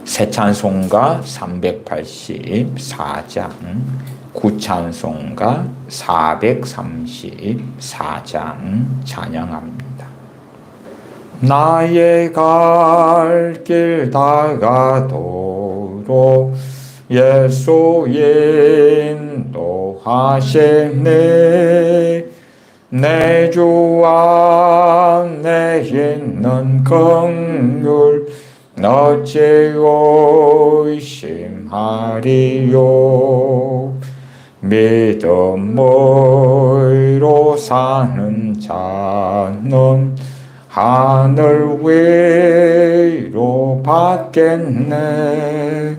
새 찬송가 384장, 구찬송가 434장 찬양합니다. 나의 갈 길 다가도록 예수 인도하시네. 내 주 안에 있는 긍휼 어찌 의심하리요. 믿음으로 사는 자는 하늘 위로 받겠네.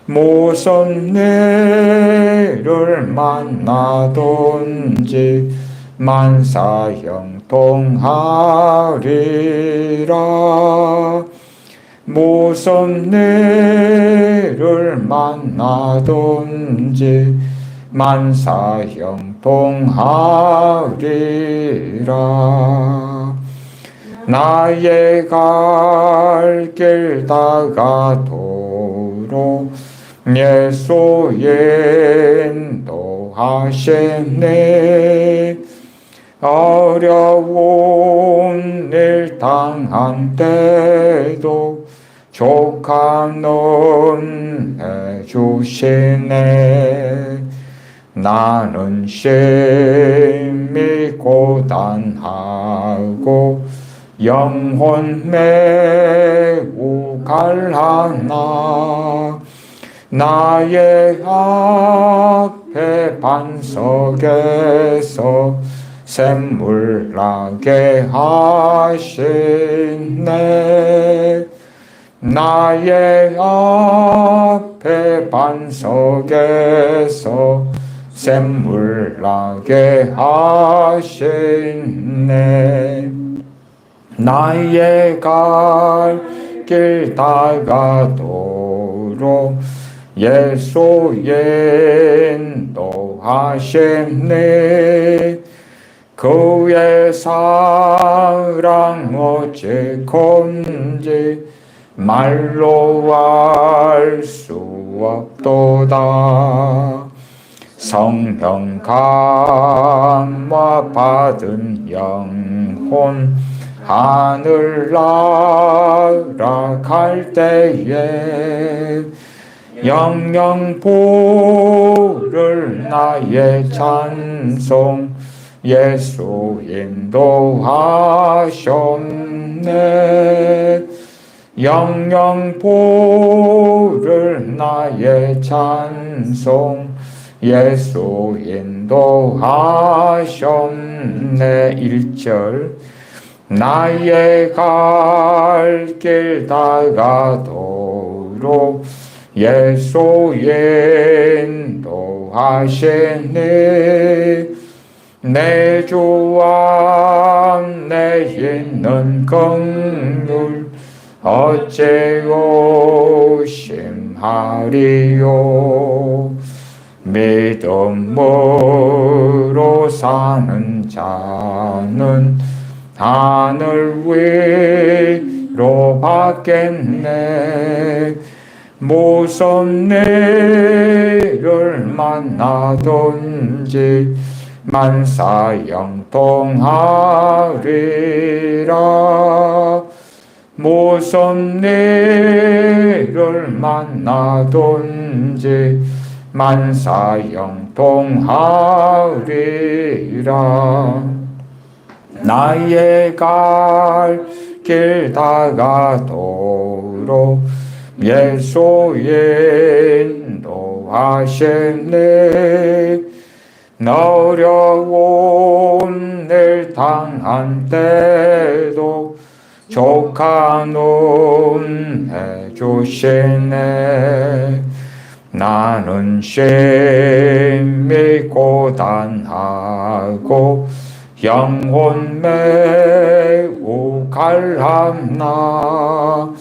무슨 일을 만나든지 만사형통하리라. 무슨 일을 만나든지 만사형통하리라. 나의 갈 길 다가도록 예수 인도하시네. 어려운 일 당한 때도 족하는 해주시네. 나는 심히 고단하고 영혼 매우 갈하나. 나의 앞에 반석에서 샘물 나게 하시네. 나의 앞에 반석에서 샘물 나게 하시네. 나의 갈 길 다가도록 예수 인도하시네. 그의 사랑 어찌건지 말로 알 수 없도다. 성령 감화 받은 영혼 하늘 날아갈 때에 영영 부를 나의 찬송 예수 인도하셨네. 영영 부를 나의 찬송 예수 인도하셨네. 1절 나의 갈 길 다가도록 예수 인도하시네. 내 주 안에 있는 긍휼 어찌 의심하리요. 믿음으로 사는 자는 하늘 위로 받겠네. 무슨 일을 만나든지 만사형통하리라. 무슨 일을 만나든지 만사형통하리라. 나의 갈 길 다가도록 예수 인도하시네. 어려운 일 당한 때도 족하는 해주시네. 나는 심히 고단하고 영혼 매우 갈하나.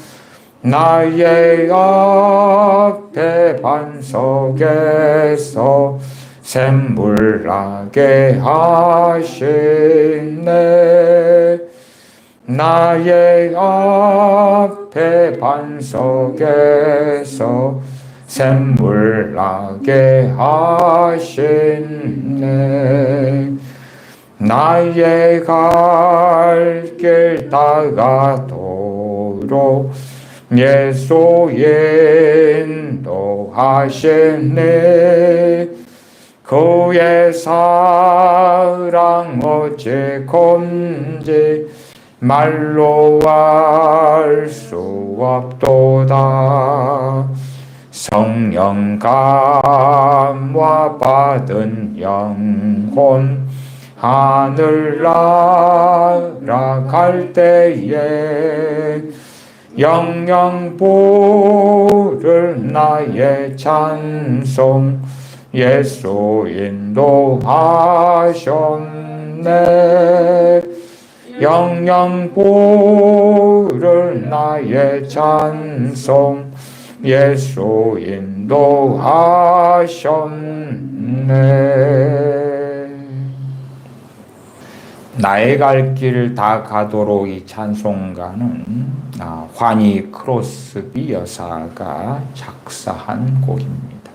나의 앞에 반석에서 샘물 나게 하시네. 나의 앞에 앞에 반석에서 샘물 나게 하시네. 나의 갈 길 다가도록 예수 인도하시네. 그의 사랑 어찌건지 말로 알 수 없도다. 성령 감화 받은 영혼 하늘 날아갈 때에 영영 부를 나의 찬송 예수 인도하셨네. 영영 부를 나의 찬송 예수 인도하셨네. 나의 갈 길 다 가도록 이 찬송가는 환희 크로스비 여사가 작사한 곡입니다.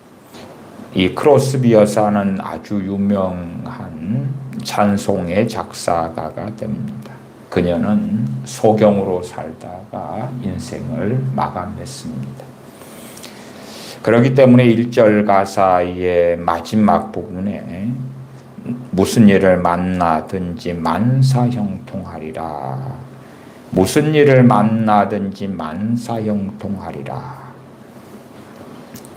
이 크로스비 여사는 아주 유명한 찬송의 작사가가 됩니다. 그녀는 소경으로 살다가 인생을 마감했습니다. 그렇기 때문에 1절 가사의 마지막 부분에 무슨 일을 만나든지 만사형통하리라. 무슨 일을 만나든지 만사형통하리라.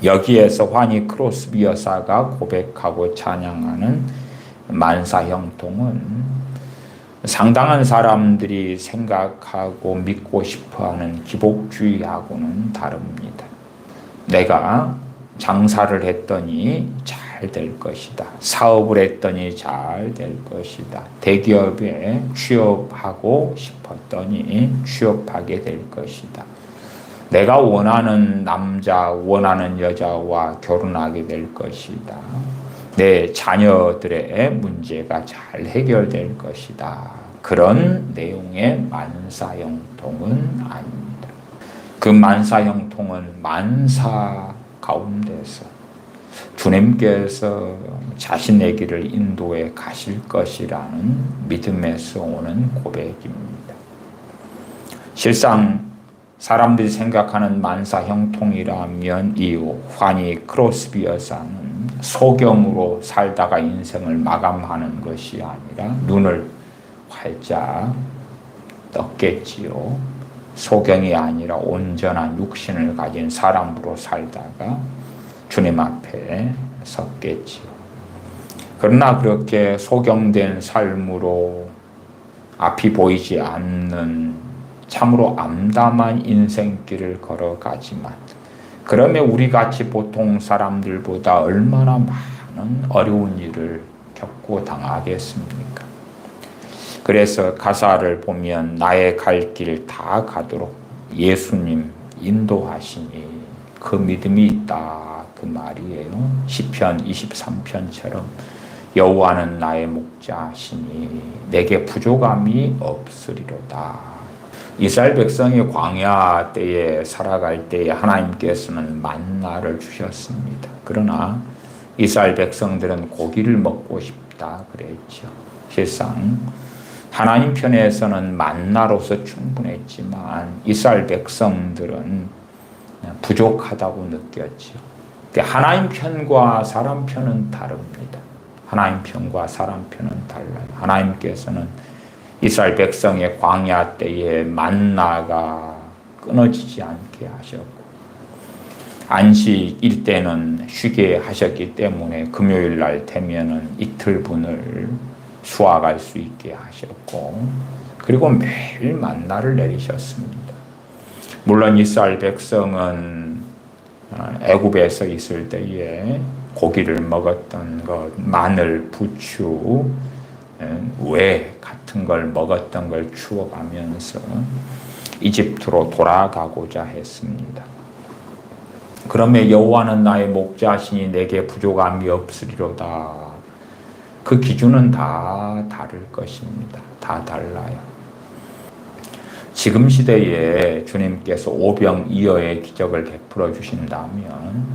여기에서 환희 크로스비 여사가 고백하고 찬양하는 만사형통은 상당한 사람들이 생각하고 믿고 싶어하는 기복주의하고는 다릅니다. 내가 장사를 했더니 잘 될 것이다. 사업을 했더니 잘 될 것이다. 대기업에 취업하고 싶었더니 취업하게 될 것이다. 내가 원하는 남자, 원하는 여자와 결혼하게 될 것이다. 내 자녀들의 문제가 잘 해결될 것이다. 그런 내용의 만사형통은 아닙니다. 그 만사형통은 만사 가운데서 주님께서 자신의 길을 인도해 가실 것이라는 믿음에서 오는 고백입니다. 실상 사람들이 생각하는 만사형통이라면 이 환희 크로스비 여사는 소경으로 살다가 인생을 마감하는 것이 아니라 눈을 활짝 떴겠지요. 소경이 아니라 온전한 육신을 가진 사람으로 살다가 주님 앞에 섰겠지요. 그러나 그렇게 소경된 삶으로 앞이 보이지 않는 참으로 암담한 인생길을 걸어가지만 그러면 우리같이 보통 사람들보다 얼마나 많은 어려운 일을 겪고 당하겠습니까? 그래서 가사를 보면 나의 갈 길 다 가도록 예수님 인도하시니 그 믿음이 있다. 그 말이에요. 시편 23편처럼 여호와는 나의 목자시니 내게 부족함이 없으리로다. 이스라엘 백성이 광야 때에 살아갈 때에 하나님께서는 만나를 주셨습니다. 그러나 이스라엘 백성들은 고기를 먹고 싶다 그랬죠. 실상 하나님 편에서는 만나로서 충분했지만 이스라엘 백성들은 부족하다고 느꼈죠. 하나님 편과 사람 편은 다릅니다. 하나님 편과 사람 편은 달라요. 하나님께서는 이스라엘 백성의 광야 때에 만나가 끊어지지 않게 하셨고 안식일 때는 쉬게 하셨기 때문에 금요일 날 되면은 이틀분을 수확할 수 있게 하셨고 그리고 매일 만나를 내리셨습니다. 물론 이스라엘 백성은 애굽에서 있을 때에 고기를 먹었던 것, 마늘, 부추, 왜 같은 걸 먹었던 걸 추억하면서 이집트로 돌아가고자 했습니다. 그러면 여호와는 나의 목자시니 내게 부족함이 없으리로다. 그 기준은 다 다를 것입니다. 다 달라요. 지금 시대에 주님께서 오병이어의 기적을 베풀어 주신다면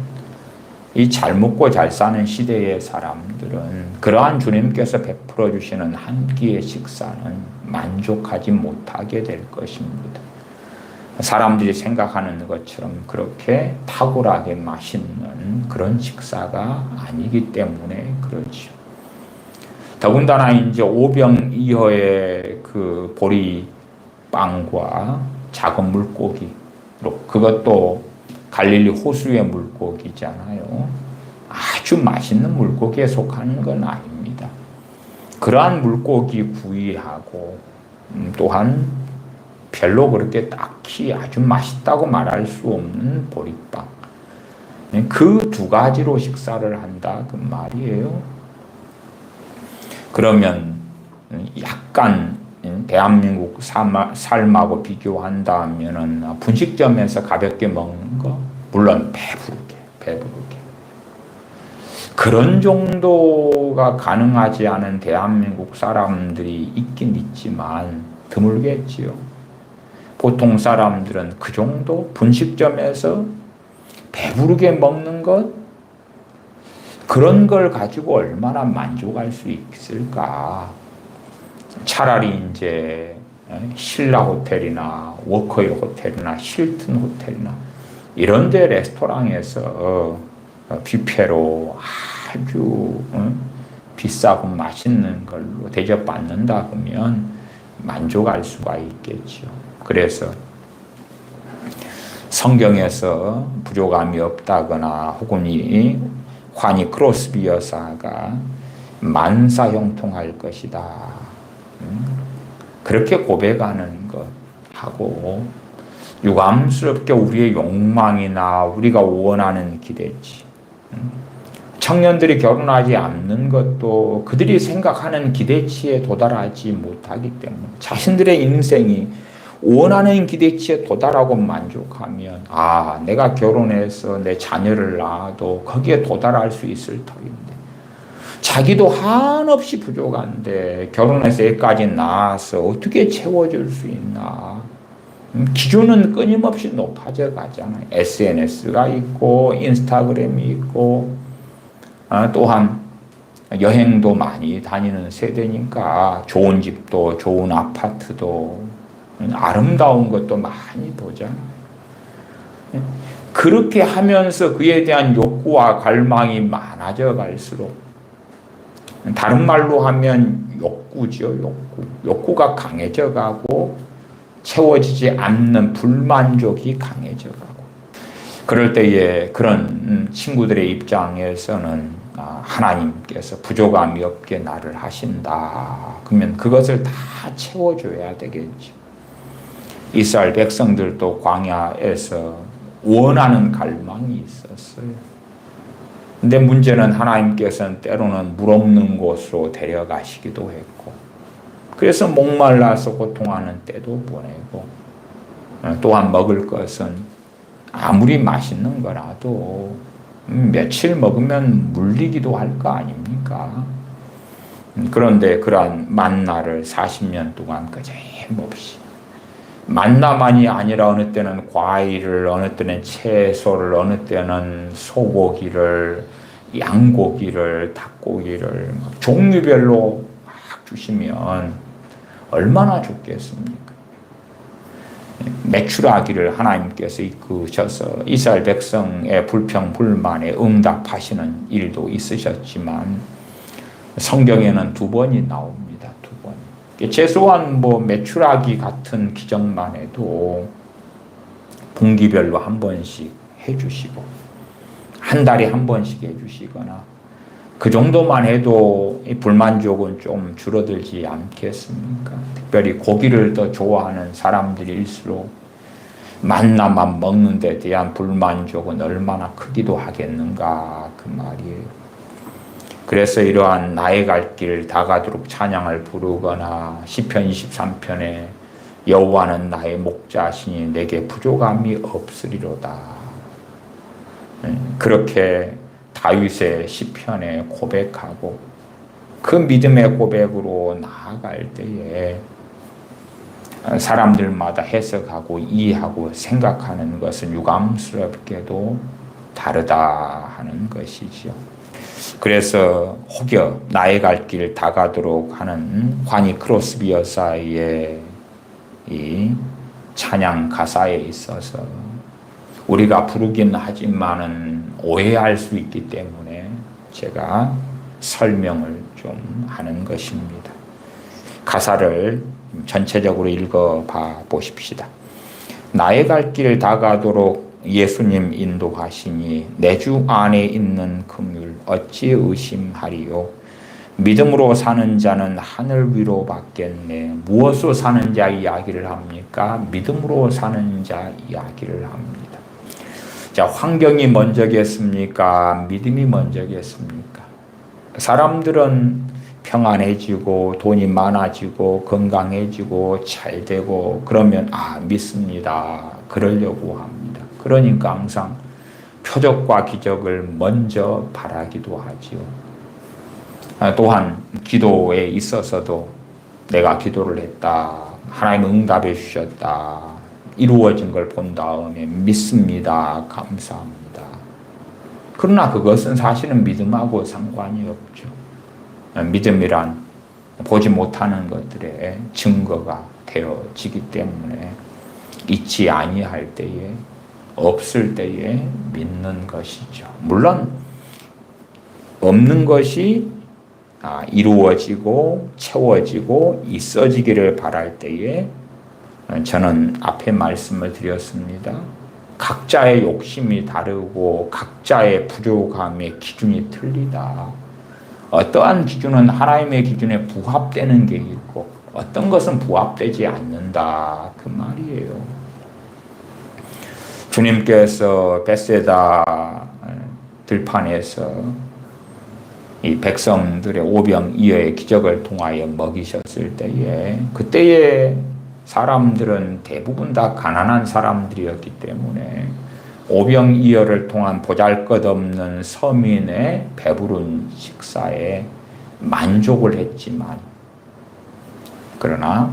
이 잘 먹고 잘 사는 시대의 사람들은 그러한 주님께서 베풀어 주시는 한 끼의 식사는 만족하지 못하게 될 것입니다. 사람들이 생각하는 것처럼 그렇게 탁월하게 맛있는 그런 식사가 아니기 때문에 그렇죠. 더군다나 이제 오병이어의 그 보리빵과 작은 물고기, 그것도 갈릴리 호수의 물고기잖아요. 아주 맛있는 물고기에 속하는 건 아닙니다. 그러한 물고기 구이하고 또한 별로 그렇게 딱히 아주 맛있다고 말할 수 없는 보리빵, 그 두 가지로 식사를 한다 그 말이에요. 그러면 약간 대한민국 삶하고 비교한다면은 분식점에서 가볍게 먹는 거, 물론 배부르게 그런 정도가 가능하지 않은 대한민국 사람들이 있긴 있지만 드물겠지요. 보통 사람들은 그 정도 분식점에서 배부르게 먹는 것, 그런 걸 가지고 얼마나 만족할 수 있을까? 차라리 이제 신라 호텔이나 워커힐 호텔이나 힐튼 호텔이나 이런 데 레스토랑에서 뷔페로 아주 비싸고 맛있는 걸로 대접받는다 그러면 만족할 수가 있겠죠. 그래서 성경에서 부족함이 없다거나 혹은 이 환희 크로스비 여사가 만사형통할 것이다, 그렇게 고백하는 것하고 유감스럽게 우리의 욕망이나 우리가 원하는 기대치, 청년들이 결혼하지 않는 것도 그들이 생각하는 기대치에 도달하지 못하기 때문에 자신들의 인생이 원하는 기대치에 도달하고 만족하면 내가 결혼해서 내 자녀를 낳아도 거기에 도달할 수 있을 터인데 자기도 한없이 부족한데 결혼해서 애까지 낳아서 어떻게 채워줄 수 있나. 기준은 끊임없이 높아져 가잖아요. SNS가 있고 인스타그램이 있고 또한 여행도 많이 다니는 세대니까 좋은 집도 좋은 아파트도 아름다운 것도 많이 보잖아요. 그렇게 하면서 그에 대한 욕구와 갈망이 많아져 갈수록, 다른 말로 하면 욕구죠. 욕구가 강해져 가고 채워지지 않는 불만족이 강해져 가고, 그럴 때에 그런 친구들의 입장에서는 하나님께서 부족함이 없게 나를 하신다 그러면 그것을 다 채워줘야 되겠죠. 이스라엘 백성들도 광야에서 원하는 갈망이 있었어요. 근데 문제는 하나님께서는 때로는 물 없는 곳으로 데려가시기도 했고, 그래서 목말라서 고통하는 때도 보내고, 또한 먹을 것은 아무리 맛있는 거라도 며칠 먹으면 물리기도 할 거 아닙니까? 그런데 그러한 만나를 40년 동안 거침없이, 만나만이 아니라 어느 때는 과일을, 어느 때는 채소를, 어느 때는 소고기를, 양고기를, 닭고기를 종류별로 막 주시면 얼마나 좋겠습니까? 메추라기를 하나님께서 이끄셔서 이스라엘 백성의 불평 불만에 응답하시는 일도 있으셨지만 성경에는 2번이 나옵니다. 2번. 최소한 메추라기 같은 기적만 해도 분기별로 한 번씩 해주시고 한 달에 한 번씩 해주시거나 그 정도만 해도 이 불만족은 좀 줄어들지 않겠습니까? 특별히 고기를 더 좋아하는 사람들일수록 만나만 먹는 데 대한 불만족은 얼마나 크기도 하겠는가 그 말이에요. 그래서 이러한 나의 갈 길 다가도록 찬양을 부르거나 시편 23편에 여호와는 나의 목자시니 내게 부족함이 없으리로다, 그렇게 다윗의 시편에 고백하고 그 믿음의 고백으로 나아갈 때에 사람들마다 해석하고 이해하고 생각하는 것은 유감스럽게도 다르다 하는 것이죠. 그래서 혹여 나의 갈 길 다가도록 하는 환희 크로스비 여사의 이 찬양 가사에 있어서 우리가 부르긴 하지만은 오해할 수 있기 때문에 제가 설명을 좀 하는 것입니다. 가사를 전체적으로 읽어봐 보십시다. 나의 갈 길 다가도록 예수님 인도하시니 내 주 안에 있는 긍휼 어찌 의심하리요. 믿음으로 사는 자는 하늘 위로 받겠네. 무엇으로 사는 자 이야기를 합니까? 믿음으로 사는 자 이야기를 합니다. 자, 환경이 먼저겠습니까? 믿음이 먼저겠습니까? 사람들은 평안해지고 돈이 많아지고 건강해지고 잘되고 그러면 믿습니다. 그러려고 합니다. 그러니까 항상 표적과 기적을 먼저 바라기도 하지요. 또한 기도에 있어서도 내가 기도를 했다. 하나님은 응답해 주셨다. 이루어진 걸 본 다음에 믿습니다. 감사합니다. 그러나 그것은 사실은 믿음하고 상관이 없죠. 믿음이란 보지 못하는 것들의 증거가 되어지기 때문에 있지 아니할 때에 없을 때에 믿는 것이죠. 물론 없는 것이 이루어지고 채워지고 있어지기를 바랄 때에 저는 앞에 말씀을 드렸습니다. 각자의 욕심이 다르고 각자의 부족함의 기준이 틀리다. 어떠한 기준은 하나님의 기준에 부합되는 게 있고 어떤 것은 부합되지 않는다. 그 말이에요. 주님께서 벳세다 들판에서 이 백성들의 오병이어의 기적을 통하여 먹이셨을 때에 그때의 사람들은 대부분 다 가난한 사람들이었기 때문에 오병이어를 통한 보잘것없는 서민의 배부른 식사에 만족을 했지만 그러나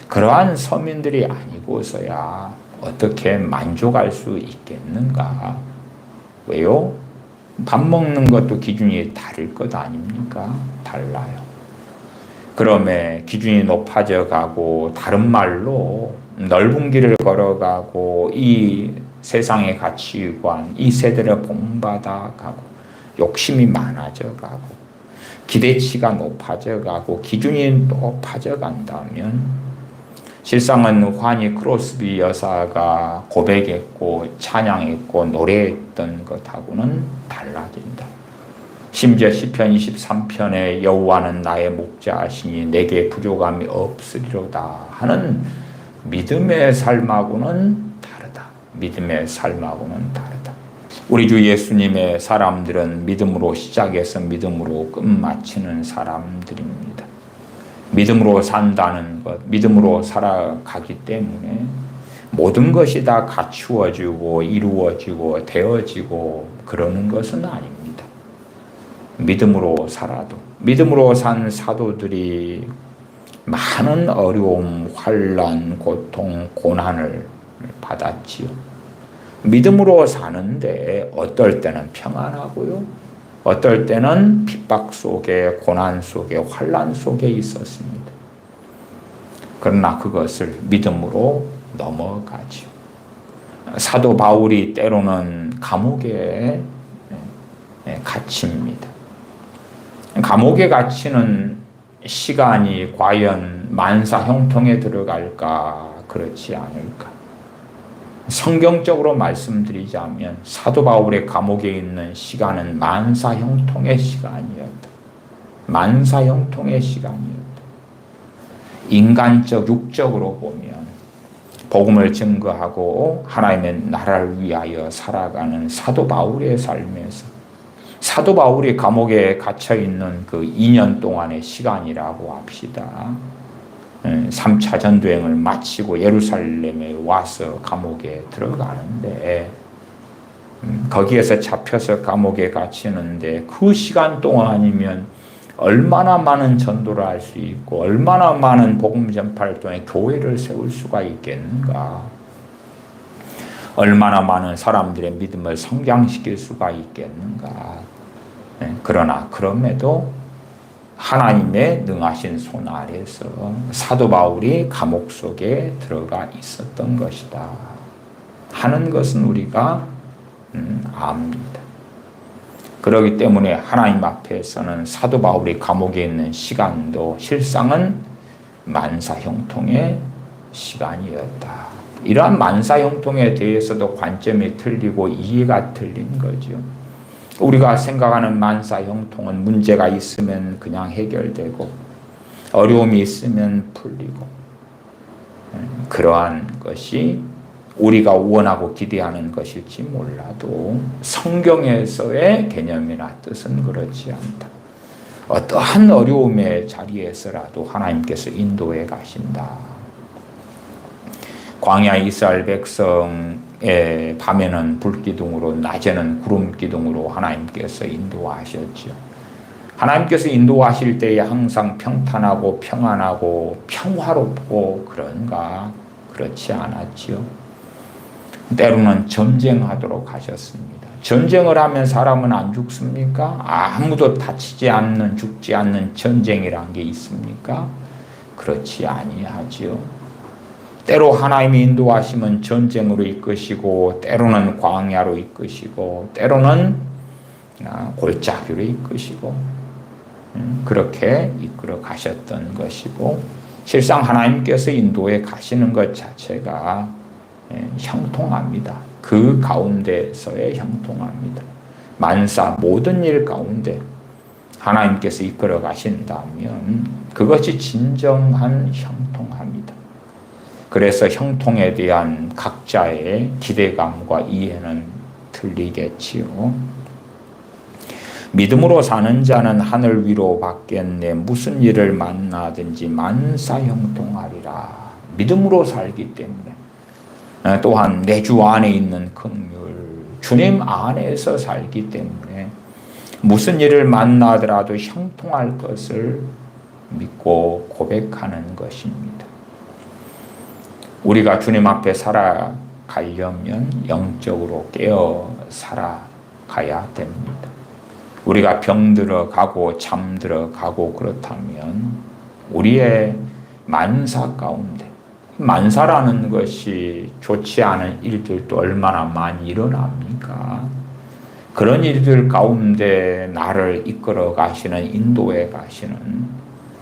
그러한 서민들이 아니고서야 어떻게 만족할 수 있겠는가? 왜요? 밥 먹는 것도 기준이 다를 것 아닙니까? 달라요. 그러면 기준이 높아져 가고 다른 말로 넓은 길을 걸어가고 이 세상의 가치관, 이 세대를 본받아 가고 욕심이 많아져 가고 기대치가 높아져 가고 기준이 높아져 간다면 실상은 환희 크로스비 여사가 고백했고 찬양했고 노래했던 것하고는 달라진다. 심지어 시편 23편에 여호와는 나의 목자시니 내게 부족함이 없으리로다 하는 믿음의 삶하고는 다르다. 믿음의 삶하고는 다르다. 우리 주 예수님의 사람들은 믿음으로 시작해서 믿음으로 끝마치는 사람들입니다. 믿음으로 산다는 것, 믿음으로 살아가기 때문에 모든 것이 다 갖추어지고 이루어지고 되어지고 그러는 것은 아닙니다. 믿음으로 살아도 믿음으로 산 사도들이 많은 어려움, 환난, 고통, 고난을 받았지요. 믿음으로 사는데 어떨 때는 평안하고요. 어떨 때는 핍박 속에 고난 속에 환난 속에 있었습니다. 그러나 그것을 믿음으로 넘어가지요. 사도 바울이 때로는 감옥에 갇힙니다. 감옥에 갇히는 시간이 과연 만사 형통에 들어갈까 그렇지 않을까. 성경적으로 말씀드리자면 사도 바울의 감옥에 있는 시간은 만사 형통의 시간이었다. 만사 형통의 시간이었다. 인간적 육적으로 보면 복음을 증거하고 하나님의 나라를 위하여 살아가는 사도 바울의 삶에서 사도 바울이 감옥에 갇혀 있는 그 2년 동안의 시간이라고 합시다. 3차 전도행을 마치고 예루살렘에 와서 감옥에 들어가는데 거기에서 잡혀서 감옥에 갇히는데 그 시간 동안이면 얼마나 많은 전도를 할 수 있고 얼마나 많은 복음 전파를 통해 교회를 세울 수가 있겠는가. 얼마나 많은 사람들의 믿음을 성장시킬 수가 있겠는가. 그러나 그럼에도 하나님의 능하신 손 아래서 사도 바울이 감옥 속에 들어가 있었던 것이다 하는 것은 우리가 압니다. 그렇기 때문에 하나님 앞에서는 사도 바울이 감옥에 있는 시간도 실상은 만사형통의 시간이었다. 이러한 만사형통에 대해서도 관점이 틀리고 이해가 틀린 거죠. 우리가 생각하는 만사형통은 문제가 있으면 그냥 해결되고 어려움이 있으면 풀리고 그러한 것이 우리가 원하고 기대하는 것일지 몰라도 성경에서의 개념이나 뜻은 그렇지 않다. 어떠한 어려움의 자리에서라도 하나님께서 인도해 가신다. 광야 이스라엘 백성의 밤에는 불기둥으로 낮에는 구름기둥으로 하나님께서 인도하셨죠. 하나님께서 인도하실 때에 항상 평탄하고 평안하고 평화롭고 그런가? 그렇지 않았지요. 때로는 전쟁하도록 하셨습니다. 전쟁을 하면 사람은 안 죽습니까? 아무도 다치지 않는 죽지 않는 전쟁이란 게 있습니까? 그렇지 아니하지요. 때로 하나님이 인도하시면 전쟁으로 이끄시고 때로는 광야로 이끄시고 때로는 골짜기로 이끄시고 그렇게 이끌어 가셨던 것이고 실상 하나님께서 인도해 가시는 것 자체가 형통합니다. 그 가운데서의 형통합니다. 만사 모든 일 가운데 하나님께서 이끌어 가신다면 그것이 진정한 형통합니다. 그래서 형통에 대한 각자의 기대감과 이해는 틀리겠지요. 믿음으로 사는 자는 하늘 위로 받겠네. 무슨 일을 만나든지 만사 형통하리라. 믿음으로 살기 때문에 또한 내 주 안에 있는 긍휼, 주님 안에서 살기 때문에 무슨 일을 만나더라도 형통할 것을 믿고 고백하는 것입니다. 우리가 주님 앞에 살아가려면 영적으로 깨어 살아가야 됩니다. 우리가 병들어 가고 잠들어 가고 그렇다면 우리의 만사 가운데 만사라는 것이 좋지 않은 일들도 얼마나 많이 일어납니까? 그런 일들 가운데 나를 이끌어 가시는 인도해 가시는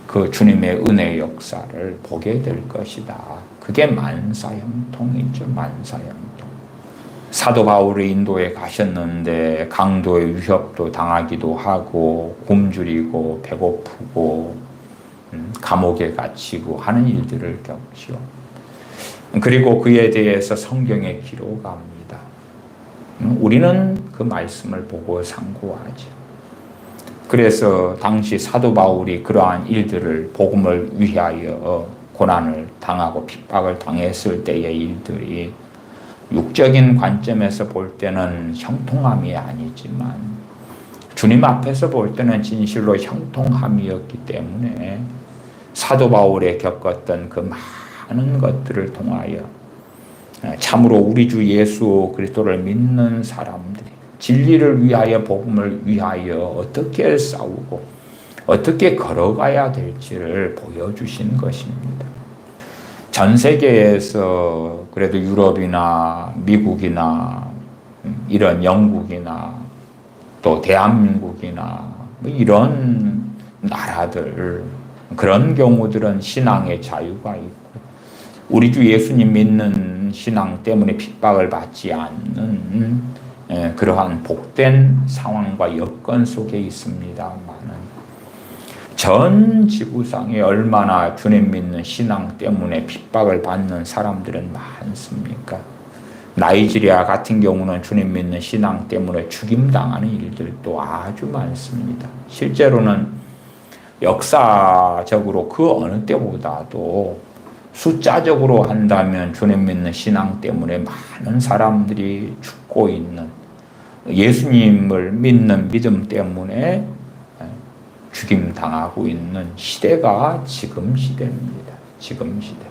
그 주님의 은혜의 역사를 보게 될 것이다. 그게 만사형통이죠. 만사형통. 사도 바울이 인도에 가셨는데 강도의 위협도 당하기도 하고 굶주리고 배고프고 감옥에 갇히고 하는 일들을 겪죠. 그리고 그에 대해서 성경에 기록합니다. 우리는 그 말씀을 보고 상고하죠. 그래서 당시 사도 바울이 그러한 일들을 복음을 위하여 고난을 당하고 핍박을 당했을 때의 일들이 육적인 관점에서 볼 때는 형통함이 아니지만 주님 앞에서 볼 때는 진실로 형통함이었기 때문에 사도 바울이 겪었던 그 많은 것들을 통하여 참으로 우리 주 예수 그리스도를 믿는 사람들이 진리를 위하여 복음을 위하여 어떻게 싸우고 어떻게 걸어가야 될지를 보여주신 것입니다. 전 세계에서 그래도 유럽이나 미국이나 이런 영국이나 또 대한민국이나 이런 나라들 그런 경우들은 신앙의 자유가 있고 우리 주 예수님 믿는 신앙 때문에 핍박을 받지 않는 그러한 복된 상황과 여건 속에 있습니다만은 전 지구상에 얼마나 주님 믿는 신앙 때문에 핍박을 받는 사람들은 많습니까? 나이지리아 같은 경우는 주님 믿는 신앙 때문에 죽임당하는 일들도 아주 많습니다. 실제로는 역사적으로 그 어느 때보다도 숫자적으로 한다면 주님 믿는 신앙 때문에 많은 사람들이 죽고 있는 예수님을 믿는 믿음 때문에 죽임 당하고 있는 시대가 지금 시대입니다. 지금 시대.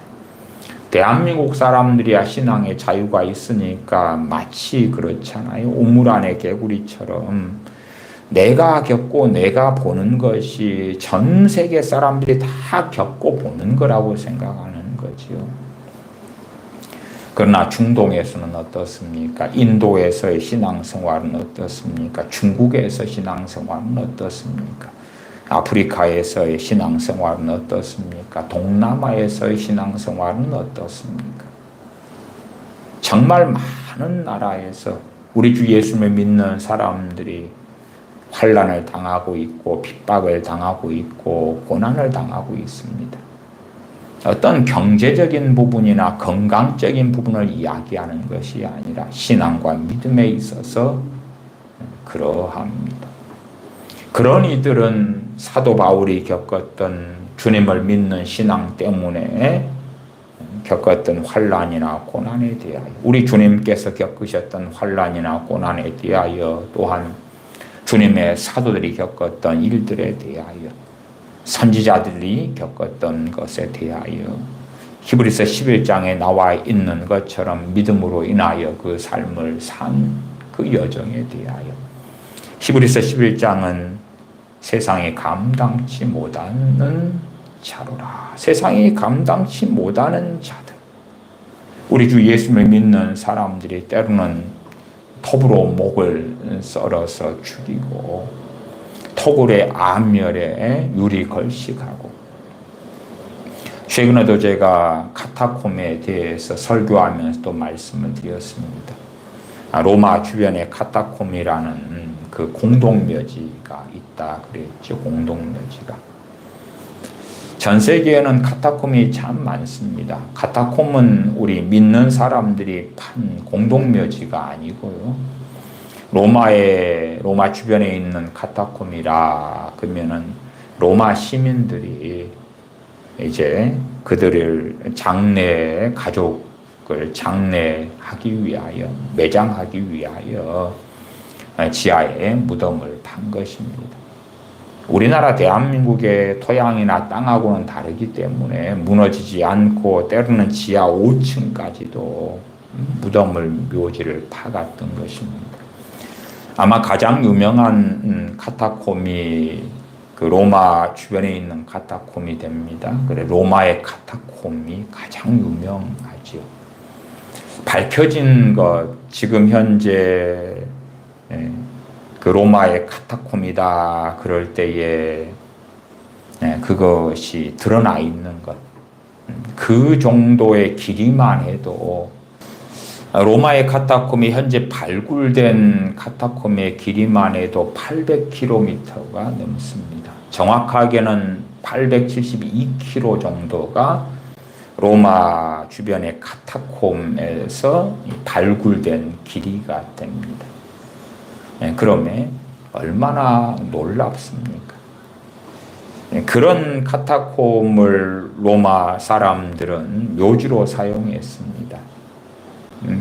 대한민국 사람들이야 신앙의 자유가 있으니까 마치 그렇잖아요. 우물 안의 개구리처럼 내가 겪고 내가 보는 것이 전 세계 사람들이 다 겪고 보는 거라고 생각하는 거죠. 그러나 중동에서는 어떻습니까? 인도에서의 신앙생활은 어떻습니까? 중국에서 신앙생활은 어떻습니까? 아프리카에서의 신앙생활은 어떻습니까? 동남아에서의 신앙생활은 어떻습니까? 정말 많은 나라에서 우리 주 예수를 믿는 사람들이 환난을 당하고 있고 핍박을 당하고 있고 고난을 당하고 있습니다. 어떤 경제적인 부분이나 건강적인 부분을 이야기하는 것이 아니라 신앙과 믿음에 있어서 그러합니다. 그런 이들은 사도 바울이 겪었던 주님을 믿는 신앙 때문에 겪었던 환난이나 고난에 대하여, 우리 주님께서 겪으셨던 환난이나 고난에 대하여, 또한 주님의 사도들이 겪었던 일들에 대하여, 선지자들이 겪었던 것에 대하여, 히브리서 11장에 나와 있는 것처럼 믿음으로 인하여 그 삶을 산 그 여정에 대하여, 히브리서 11장은 세상이 감당치 못하는 자로라. 세상이 감당치 못하는 자들. 우리 주 예수를 믿는 사람들이 때로는 톱으로 목을 썰어서 죽이고 토굴의 암열에 유리 걸식하고, 최근에도 제가 카타콤에 대해서 설교하면서도 말씀을 드렸습니다. 로마 주변에 카타콤이라는 그 공동묘지가 있다 그랬죠. 공동묘지가. 전 세계에는 카타콤이 참 많습니다. 카타콤은 우리 믿는 사람들이 판 공동묘지가 아니고요. 로마 주변에 있는 카타콤이라 그러면은 로마 시민들이 이제 그들을 가족을 장례하기 위하여, 매장하기 위하여 지하에 무덤을 판 것입니다. 우리나라 대한민국의 토양이나 땅하고는 다르기 때문에 무너지지 않고 때로는 지하 5층까지도 무덤을, 묘지를 파갔던 것입니다. 아마 가장 유명한 카타콤이 그 로마 주변에 있는 카타콤이 됩니다. 그래, 로마의 카타콤이 가장 유명하죠. 밝혀진 것, 지금 현재 그 로마의 카타콤이다 그럴 때에 그것이 드러나 있는 것, 그 정도의 길이만 해도, 로마의 카타콤이 현재 발굴된 카타콤의 길이만 해도 800km가 넘습니다. 정확하게는 872km 정도가 로마 주변의 카타콤에서 발굴된 길이가 됩니다. 그러면 얼마나 놀랍습니까? 그런 카타콤을 로마 사람들은 묘지로 사용했습니다.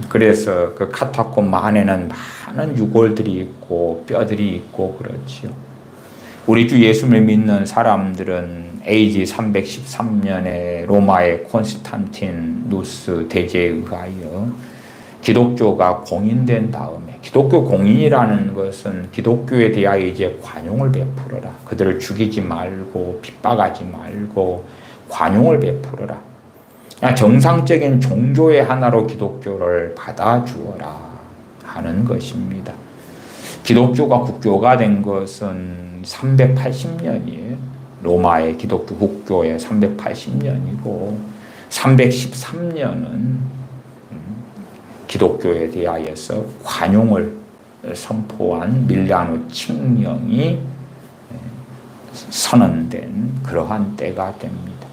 그래서 그 카타콤 안에는 많은 유골들이 있고 뼈들이 있고 그렇지요. 우리 주 예수를 믿는 사람들은 AD 313년에 로마의 콘스탄티누스 대제에 의하여 기독교가 공인된 다음에, 기독교 공인이라는 것은 기독교에 대하여 이제 관용을 베풀어라. 그들을 죽이지 말고 핍박하지 말고 관용을 베풀어라. 그냥 정상적인 종교의 하나로 기독교를 받아주어라 하는 것입니다. 기독교가 국교가 된 것은 380년이에요. 로마의 기독교 국교의 380년이고 313년은 기독교에 대하여서 관용을 선포한 밀라노 칙령이 선언된 그러한 때가 됩니다.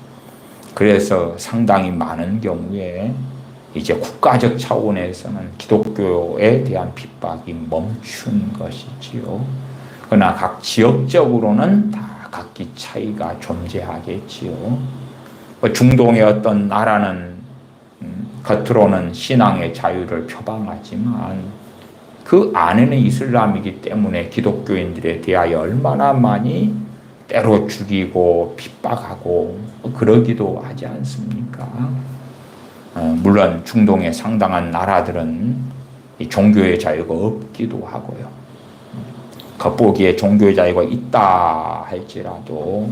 그래서 상당히 많은 경우에 이제 국가적 차원에서는 기독교에 대한 핍박이 멈춘 것이지요. 그러나 각 지역적으로는 다 각기 차이가 존재하겠지요. 중동의 어떤 나라는 겉으로는 신앙의 자유를 표방하지만 그 안에는 이슬람이기 때문에 기독교인들에 대하여 얼마나 많이 때로 죽이고 핍박하고 그러기도 하지 않습니까? 물론 중동의 상당한 나라들은 이 종교의 자유가 없기도 하고요. 겉보기에 종교의 자유가 있다 할지라도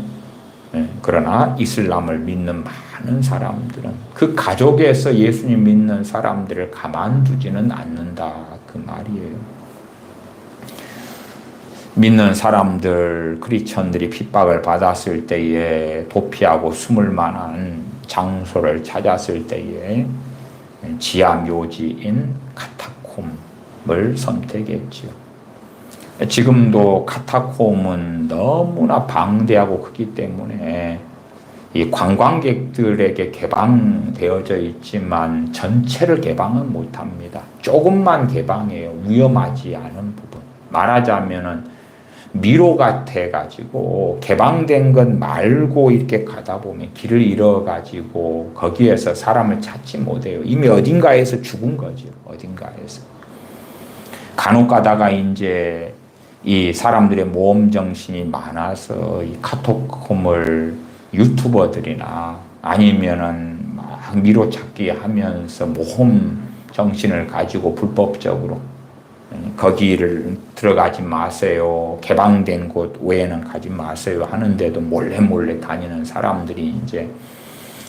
그러나 이슬람을 믿는 많은 사람들은 그 가족에서 예수님 믿는 사람들을 가만두지는 않는다 그 말이에요. 믿는 사람들, 크리스천들이 핍박을 받았을 때에 도피하고 숨을 만한 장소를 찾았을 때에 지하 묘지인 카타콤을 선택했지요. 지금도 카타콤은 너무나 방대하고 크기 때문에 이 관광객들에게 개방되어져 있지만 전체를 개방은 못합니다. 조금만 개방해요. 위험하지 않은 부분. 말하자면은 미로 같아가지고 개방된 것 말고 이렇게 가다 보면 길을 잃어가지고 거기에서 사람을 찾지 못해요. 이미 어딘가에서 죽은 거죠. 어딘가에서. 간혹 가다가 이제 이 사람들의 모험 정신이 많아서 이 카톡콤을 유튜버들이나 아니면은 막 미로 찾기 하면서 모험 정신을 가지고 불법적으로 거기를 들어가지 마세요. 개방된 곳 외에는 가지 마세요. 하는데도 몰래 다니는 사람들이 이제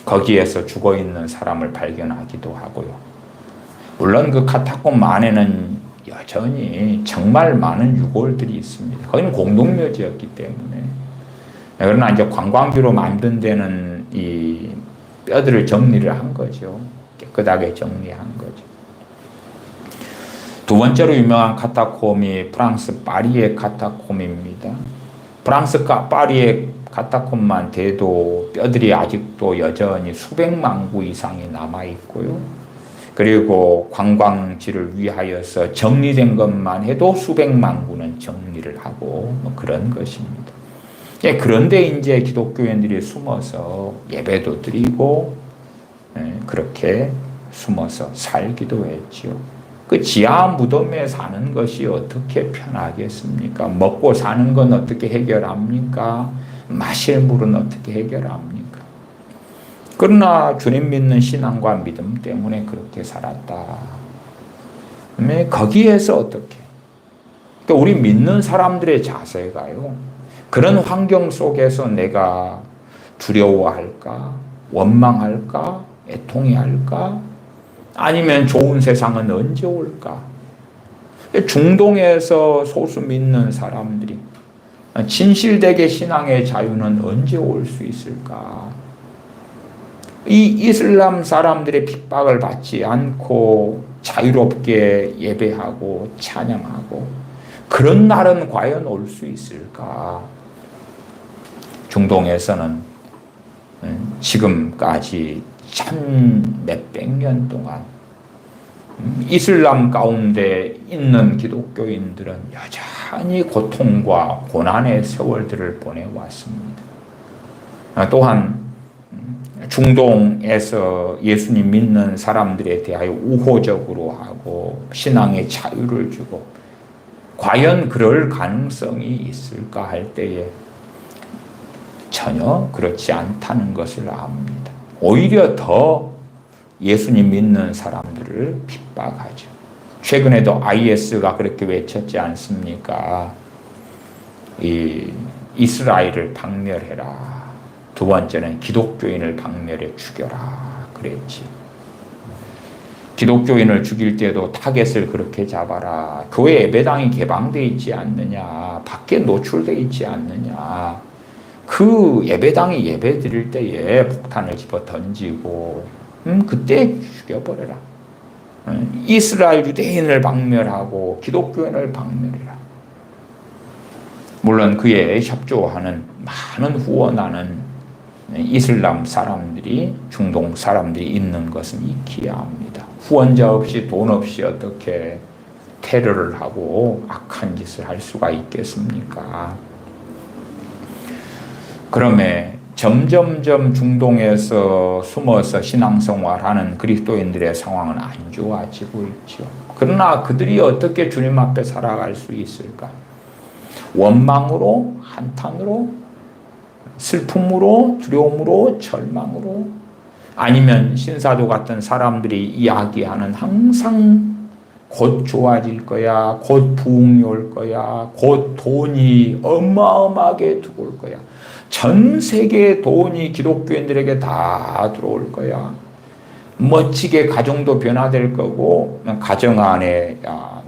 거기에서 죽어 있는 사람을 발견하기도 하고요. 물론 그 카타콤 안에는 여전히 정말 많은 유골들이 있습니다. 거기는 공동묘지였기 때문에. 그러나 이제 관광지로 만든 데는 이 뼈들을 정리를 한 거죠. 깨끗하게 정리한 거죠. 두 번째로 유명한 카타콤이 프랑스 파리의 카타콤입니다. 프랑스 파리의 카타콤만 돼도 뼈들이 아직도 여전히 수백만 구 이상이 남아있고요. 그리고 관광지를 위하여서 정리된 것만 해도 수백만 구는 정리를 하고 뭐 그런 것입니다. 그런데 이제 기독교인들이 숨어서 예배도 드리고 그렇게 숨어서 살기도 했지요. 그 지하 무덤에 사는 것이 어떻게 편하겠습니까? 먹고 사는 건 어떻게 해결합니까? 마실 물은 어떻게 해결합니까? 그러나 주님 믿는 신앙과 믿음 때문에 그렇게 살았다. 거기에서 어떻게? 그러니까 우리 믿는 사람들의 자세가요. 그런 환경 속에서 내가 두려워할까? 원망할까? 애통해할까? 아니면 좋은 세상은 언제 올까? 중동에서 소수 믿는 사람들이 진실되게 신앙의 자유는 언제 올 수 있을까? 이 이슬람 사람들의 핍박을 받지 않고 자유롭게 예배하고 찬양하고 그런 날은 과연 올 수 있을까? 중동에서는 지금까지 천 몇백 년 동안 이슬람 가운데 있는 기독교인들은 여전히 고통과 고난의 세월들을 보내왔습니다. 또한 중동에서 예수님 믿는 사람들에 대하여 우호적으로 하고 신앙의 자유를 주고 과연 그럴 가능성이 있을까 할 때에 전혀 그렇지 않다는 것을 압니다. 오히려 더 예수님 믿는 사람들을 핍박하죠. 최근에도 IS가 그렇게 외쳤지 않습니까? 이스라엘을 박멸해라. 두 번째는 기독교인을 박멸해 죽여라. 그랬지. 기독교인을 죽일 때도 타겟을 그렇게 잡아라. 교회 예배당이 개방되어 있지 않느냐. 밖에 노출되어 있지 않느냐. 그 예배당이 예배 드릴 때에 폭탄을 집어 던지고 그때 죽여버려라. 이스라엘 유대인을 박멸하고 기독교인을 박멸해라. 물론 그에 협조하는 많은 후원하는 이슬람 사람들이 중동 사람들이 있는 것은 익혀야 합니다. 후원자 없이 돈 없이 어떻게 테러를 하고 악한 짓을 할 수가 있겠습니까? 그러면 점점점 중동에서 숨어서 신앙생활하는 그리스도인들의 상황은 안 좋아지고 있죠. 그러나 그들이 어떻게 주님 앞에 살아갈 수 있을까? 원망으로, 한탄으로, 슬픔으로, 두려움으로, 절망으로, 아니면 신사도 같은 사람들이 이야기하는 항상 곧 좋아질 거야, 곧 부흥이 올 거야, 곧 돈이 어마어마하게 들어올 거야, 전 세계의 돈이 기독교인들에게 다 들어올 거야, 멋지게 가정도 변화될 거고, 가정 안에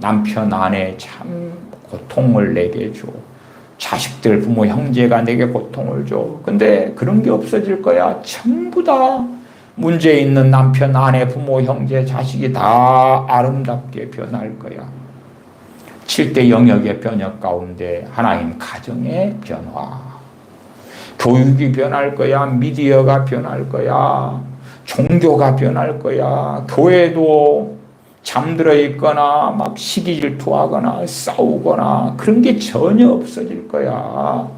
남편 아내 참 고통을 내게 줘, 자식들 부모 형제가 내게 고통을 줘. 근데 그런 게 없어질 거야. 전부 다 문제 있는 남편 아내 부모 형제 자식이 다 아름답게 변할 거야. 7대 영역의 변혁 가운데 하나님 가정의 변화, 교육이 변할 거야. 미디어가 변할 거야. 종교가 변할 거야. 교회도 잠들어 있거나 막 시기 질투하거나 싸우거나 그런 게 전혀 없어질 거야.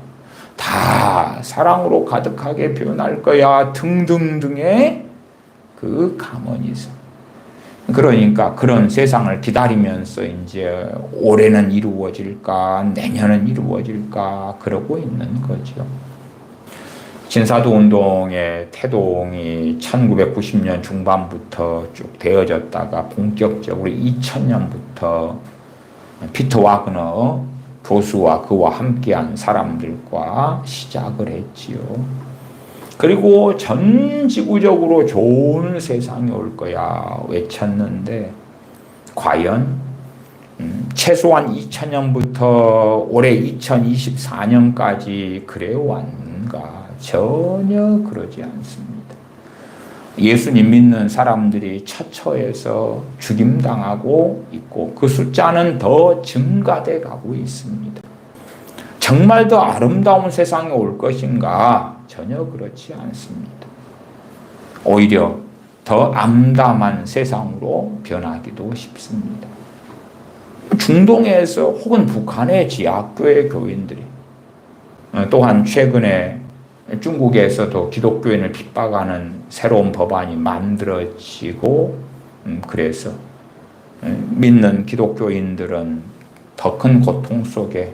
다 사랑으로 가득하게 변할 거야. 등등등의 그 가문이서. 그러니까 그런 세상을 기다리면서 이제 올해는 이루어질까, 내년은 이루어질까 그러고 있는 거죠. 진사도 운동의 태동이 1990년 중반부터 쭉 되어졌다가 본격적으로 2000년부터 피터 와그너 교수와 그와 함께한 사람들과 시작을 했지요. 그리고 전 지구적으로 좋은 세상이 올 거야 외쳤는데 과연 최소한 2000년부터 올해 2024년까지 그래 왔는가? 전혀 그러지 않습니다. 예수님 믿는 사람들이 처처해서 죽임당하고 있고 그 숫자는 더 증가돼 가고 있습니다. 정말 더 아름다운 세상이 올 것인가? 전혀 그렇지 않습니다. 오히려 더 암담한 세상으로 변하기도 쉽습니다. 중동에서 혹은 북한의 지하교회 교인들이 또한 최근에 중국에서도 기독교인을 핍박하는 새로운 법안이 만들어지고 그래서 믿는 기독교인들은 더 큰 고통 속에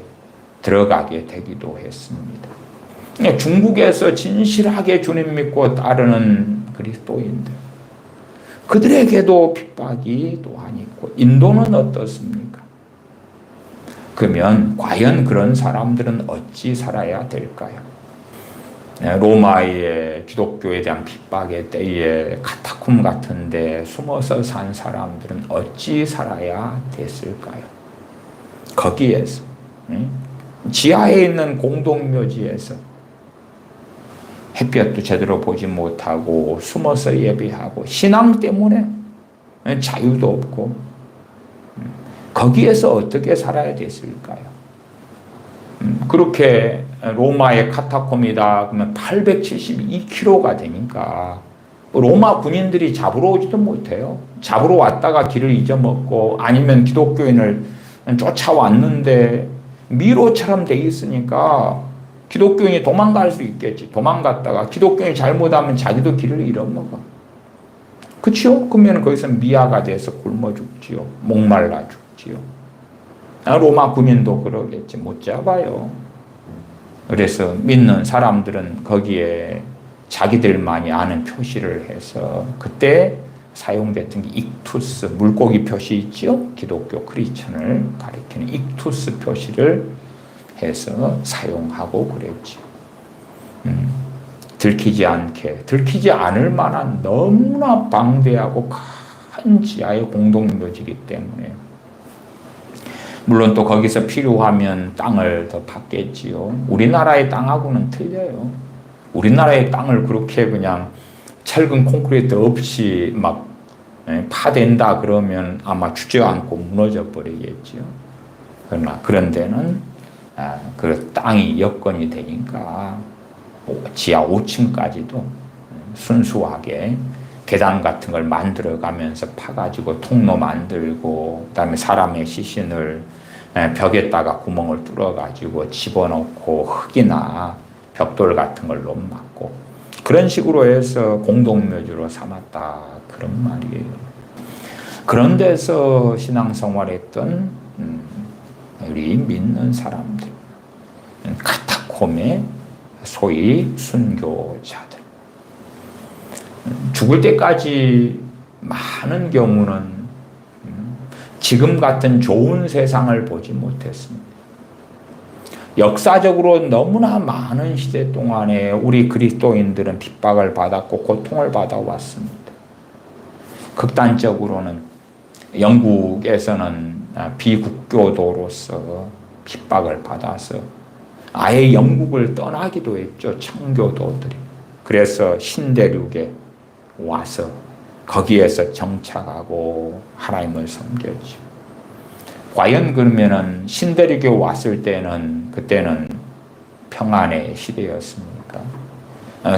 들어가게 되기도 했습니다. 중국에서 진실하게 주님 믿고 따르는 그리스도인들 그들에게도 핍박이 또한 있고 인도는 어떻습니까? 그러면 과연 그런 사람들은 어찌 살아야 될까요? 로마의 기독교에 대한 핍박의 때에 카타콤 같은 데 숨어서 산 사람들은 어찌 살아야 됐을까요? 거기에서 지하에 있는 공동묘지에서 햇볕도 제대로 보지 못하고 숨어서 예배하고 신앙 때문에 자유도 없고 거기에서 어떻게 살아야 됐을까요? 그렇게 로마의 카타콤이다 그러면 872km가 되니까 로마 군인들이 잡으러 오지도 못해요. 잡으러 왔다가 길을 잊어먹고 아니면 기독교인을 쫓아왔는데 미로처럼 돼 있으니까 기독교인이 도망갈 수 있겠지. 도망갔다가 기독교인이 잘못하면 자기도 길을 잃어먹어. 그렇죠? 그러면 거기서 미아가 돼서 굶어 죽지요. 목말라 죽지요. 로마 군인도 그러겠지. 못 잡아요. 그래서 믿는 사람들은 거기에 자기들만이 아는 표시를 해서 그때 사용됐던 게 익투스, 물고기 표시 있죠? 기독교 크리스천을 가리키는 익투스 표시를 해서 사용하고 그랬죠. 들키지 않을 만한 너무나 방대하고 큰 지하의 공동묘지이기 때문에 물론 또 거기서 필요하면 땅을 더 받겠지요. 우리나라의 땅하고는 틀려요. 우리나라의 땅을 그렇게 그냥 철근 콘크리트 없이 막 파댄다 그러면 아마 주저앉고 무너져 버리겠지요. 그러나 그런 데는 그 땅이 여건이 되니까 지하 5층까지도 순수하게 계단 같은 걸 만들어 가면서 파가지고 통로 만들고 그다음에 사람의 시신을 벽에다가 구멍을 뚫어 가지고 집어넣고 흙이나 벽돌 같은 걸로 막고 그런 식으로 해서 공동묘지로 삼았다 그런 말이에요. 그런 데서 신앙생활했던 우리 믿는 사람들 카타콤에 소위 순교자들. 죽을 때까지 많은 경우는 지금 같은 좋은 세상을 보지 못했습니다. 역사적으로 너무나 많은 시대 동안에 우리 그리스도인들은 핍박을 받았고 고통을 받아왔습니다. 극단적으로는 영국에서는 비국교도로서 핍박을 받아서 아예 영국을 떠나기도 했죠. 청교도들이. 그래서 신대륙에 와서 거기에서 정착하고 하나님을 섬겼죠. 과연 그러면은 신대륙에 왔을 때는 그때는 평안의 시대였습니까?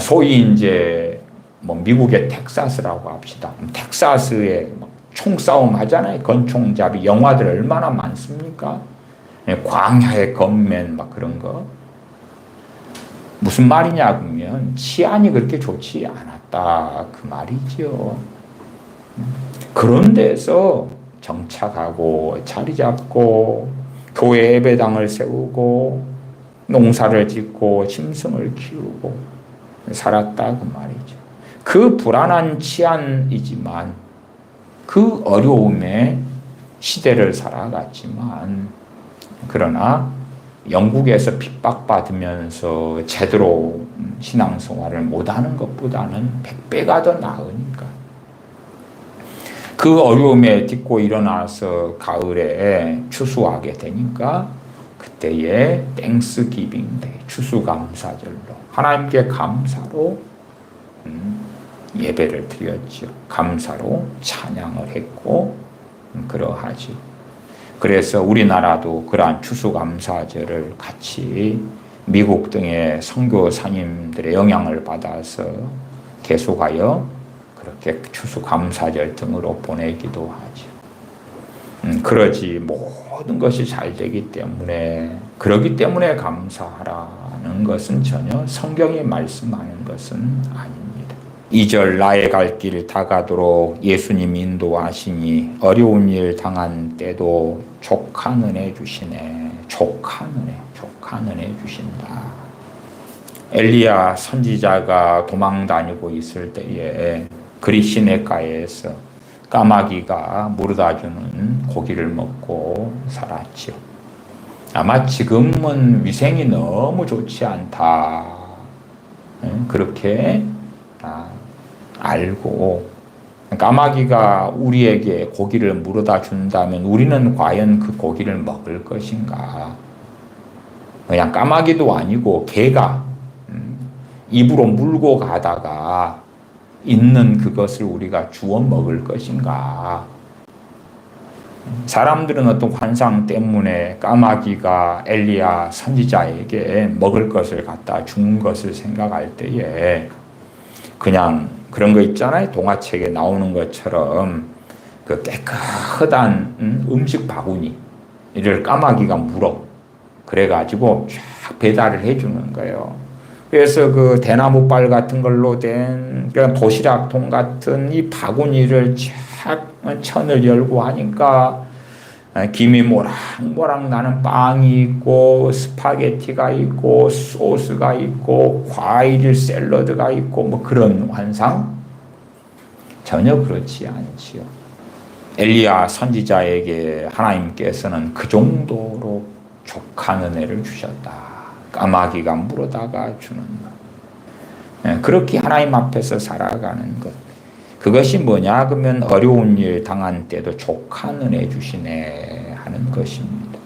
소위 이제 뭐 미국의 텍사스라고 합시다. 텍사스에 총싸움 하잖아요. 권총잡이 영화들 얼마나 많습니까? 광야의 겉맨 막 그런 거. 무슨 말이냐 그러면 치안이 그렇게 좋지 않았다 그 말이죠. 그런 데서 정착하고 자리 잡고 교회 예배당을 세우고 농사를 짓고 짐승을 키우고 살았다 그 말이죠. 그 불안한 치안이지만 그 어려움에 시대를 살아갔지만 그러나 영국에서 핍박받으면서 제대로 신앙생활을 못하는 것보다는 100배가 더 나으니까 그 어려움에 딛고 일어나서 가을에 추수하게 되니까 그때의 땡스기빙 데이, 추수감사절로 하나님께 감사로 예배를 드렸죠. 감사로 찬양을 했고 그러하죠. 그래서 우리나라도 그러한 추수감사절을 같이 미국 등의 선교사님들의 영향을 받아서 계속하여 그렇게 추수감사절 등으로 보내기도 하죠. 그러지 모든 것이 잘 되기 때문에 그러기 때문에 감사하라는 것은 전혀 성경이 말씀하는 것은 아닙니다. 2절 나의 갈 길 다가도록 예수님 인도하시니 어려운 일 당한 때도 족한 은혜 주시네. 족한 은혜 주신다. 엘리야 선지자가 도망 다니고 있을 때에 그리시네가에서 까마귀가 물어다주는 고기를 먹고 살았죠. 아마 지금은 위생이 너무 좋지 않다. 그렇게 알고 까마귀가 우리에게 고기를 물어다 준다면 우리는 과연 그 고기를 먹을 것인가? 그냥 까마귀도 아니고 개가 입으로 물고 가다가 있는 그것을 우리가 주워 먹을 것인가? 사람들은 어떤 환상 때문에 까마귀가 엘리야 선지자에게 먹을 것을 갖다 준 것을 생각할 때에 그냥 그런 거 있잖아요. 동화책에 나오는 것처럼 그 깨끗한 음식 바구니를 까마귀가 물어. 그래가지고 쫙 배달을 해주는 거예요. 그래서 그 대나무빨 같은 걸로 된 도시락통 같은 이 바구니를 쫙 천을 열고 하니까 김이 모락모락 나는 빵이 있고 스파게티가 있고 소스가 있고 과일 샐러드가 있고 뭐 그런 환상? 전혀 그렇지 않지요. 엘리야 선지자에게 하나님께서는 그 정도로 족한 은혜를 주셨다. 까마귀가 물어다가 주는 것. 그렇게 하나님 앞에서 살아가는 것. 그것이 뭐냐 그러면 어려운 일 당한 때도 족한 은혜 주시네 하는 것입니다.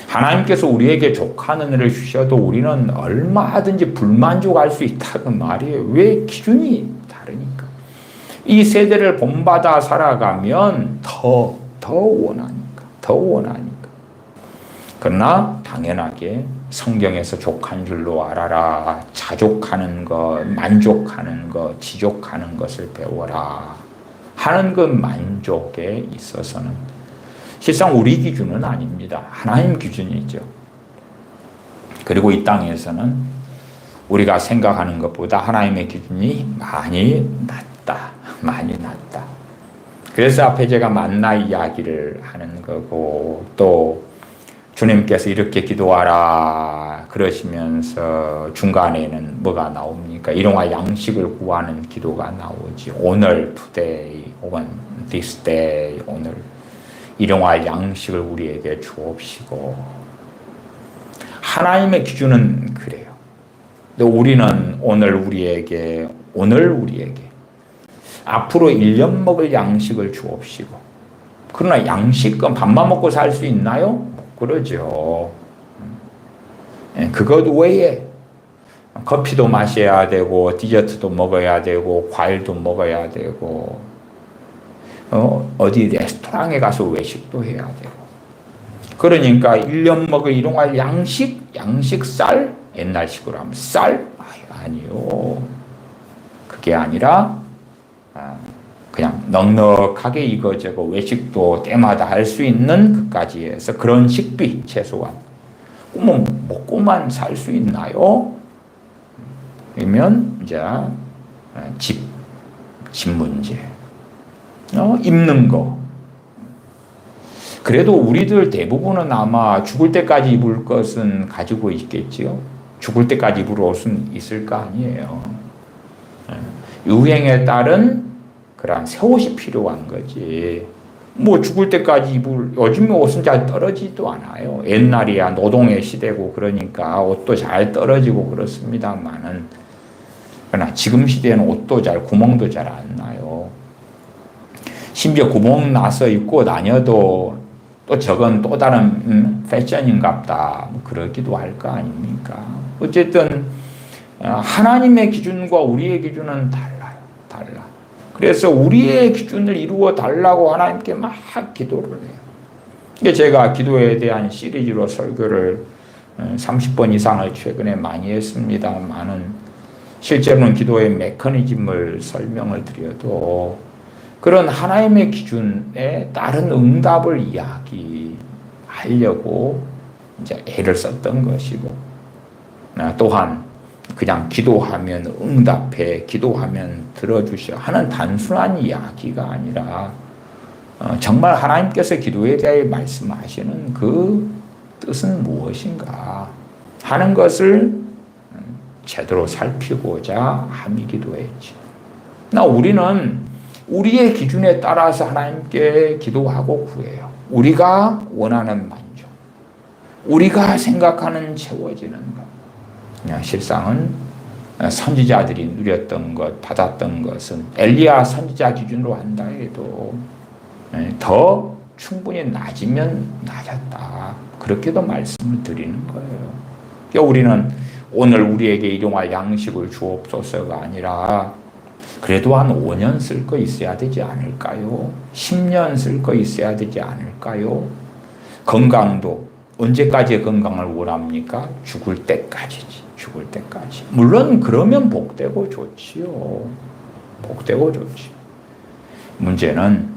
하나님께서 우리에게 족한 은혜를 주셔도 우리는 얼마든지 불만족할 수 있다 그 말이에요. 왜? 기준이 다르니까. 이 세대를 본받아 살아가면 더 원하니까. 그러나 당연하게 성경에서 족한 줄로 알아라. 자족하는 것, 만족하는 것, 지족하는 것을 배워라. 하는 그 만족에 있어서는 실상 우리 기준은 아닙니다. 하나님 기준이죠. 그리고 이 땅에서는 우리가 생각하는 것보다 하나님의 기준이 많이 낮다. 그래서 앞에 제가 만나 이야기를 하는 거고 또 주님께서 이렇게 기도하라 그러시면서 중간에는 뭐가 나옵니까? 일용할 양식을 구하는 기도가 나오지. 오늘, today, 혹은 this day, 오늘 일용할 양식을 우리에게 주옵시고. 하나님의 기준은 그래요. 근데 우리는 오늘 우리에게 앞으로 1년 먹을 양식을 주옵시고. 그러나 양식은 밥만 먹고 살 수 있나요? 못 그러죠. 그것 외에 커피도 마셔야 되고 디저트도 먹어야 되고 과일도 먹어야 되고 어디 레스토랑에 가서 외식도 해야 되고. 그러니까 1년 먹을 일용할 양식 쌀, 옛날식으로 하면 쌀? 아니요. 그게 아니라 그냥 넉넉하게 이거저거 외식도 때마다 할 수 있는 것까지 해서 그런 식비 최소한 먹고만 살 수 있나요? 그러면 이제 집 문제, 입는 거. 그래도 우리들 대부분은 아마 죽을 때까지 입을 것은 가지고 있겠지요. 죽을 때까지 입을 옷은 있을 거 아니에요. 유행에 따른 그런 새 옷이 필요한 거지. 뭐 죽을 때까지 입을, 요즘에 옷은 잘 떨어지지도 않아요. 옛날이야 노동의 시대고 그러니까 옷도 잘 떨어지고 그렇습니다만은, 그러나 지금 시대에는 옷도 구멍도 잘 안 나요. 심지어 구멍 나서 입고 다녀도 또 저건 또 다른 패션인갑다 뭐 그러기도 할 거 아닙니까? 어쨌든 하나님의 기준과 우리의 기준은 달라. 그래서 우리의 기준을 이루어 달라고 하나님께 막 기도를 해요. 이게 제가 기도에 대한 시리즈로 설교를 30번 이상을 최근에 많이 했습니다만은, 실제로는 기도의 메커니즘을 설명을 드려도 그런 하나님의 기준에 따른 응답을 이야기하려고 이제 애를 썼던 것이고, 또한 그냥 기도하면 응답해, 기도하면 들어주셔 하는 단순한 이야기가 아니라 정말 하나님께서 기도에 대해 말씀하시는 그 뜻은 무엇인가 하는 것을 제대로 살피고자 함이 기도했지. 우리는 우리의 기준에 따라서 하나님께 기도하고 구해요. 우리가 원하는 만족, 우리가 생각하는 채워지는 것. 실상은 선지자들이 누렸던 것, 받았던 것은 엘리야 선지자 기준으로 한다 해도 더 충분히 낮으면 낮았다. 그렇게도 말씀을 드리는 거예요. 그러니까 우리는 오늘 우리에게 일용할 양식을 주옵소서가 아니라 그래도 한 5년 쓸 거 있어야 되지 않을까요? 10년 쓸 거 있어야 되지 않을까요? 건강도 언제까지의 건강을 원합니까? 죽을 때까지지. 죽을 때까지. 물론 그러면 복되고 좋지요. 복되고 좋지. 문제는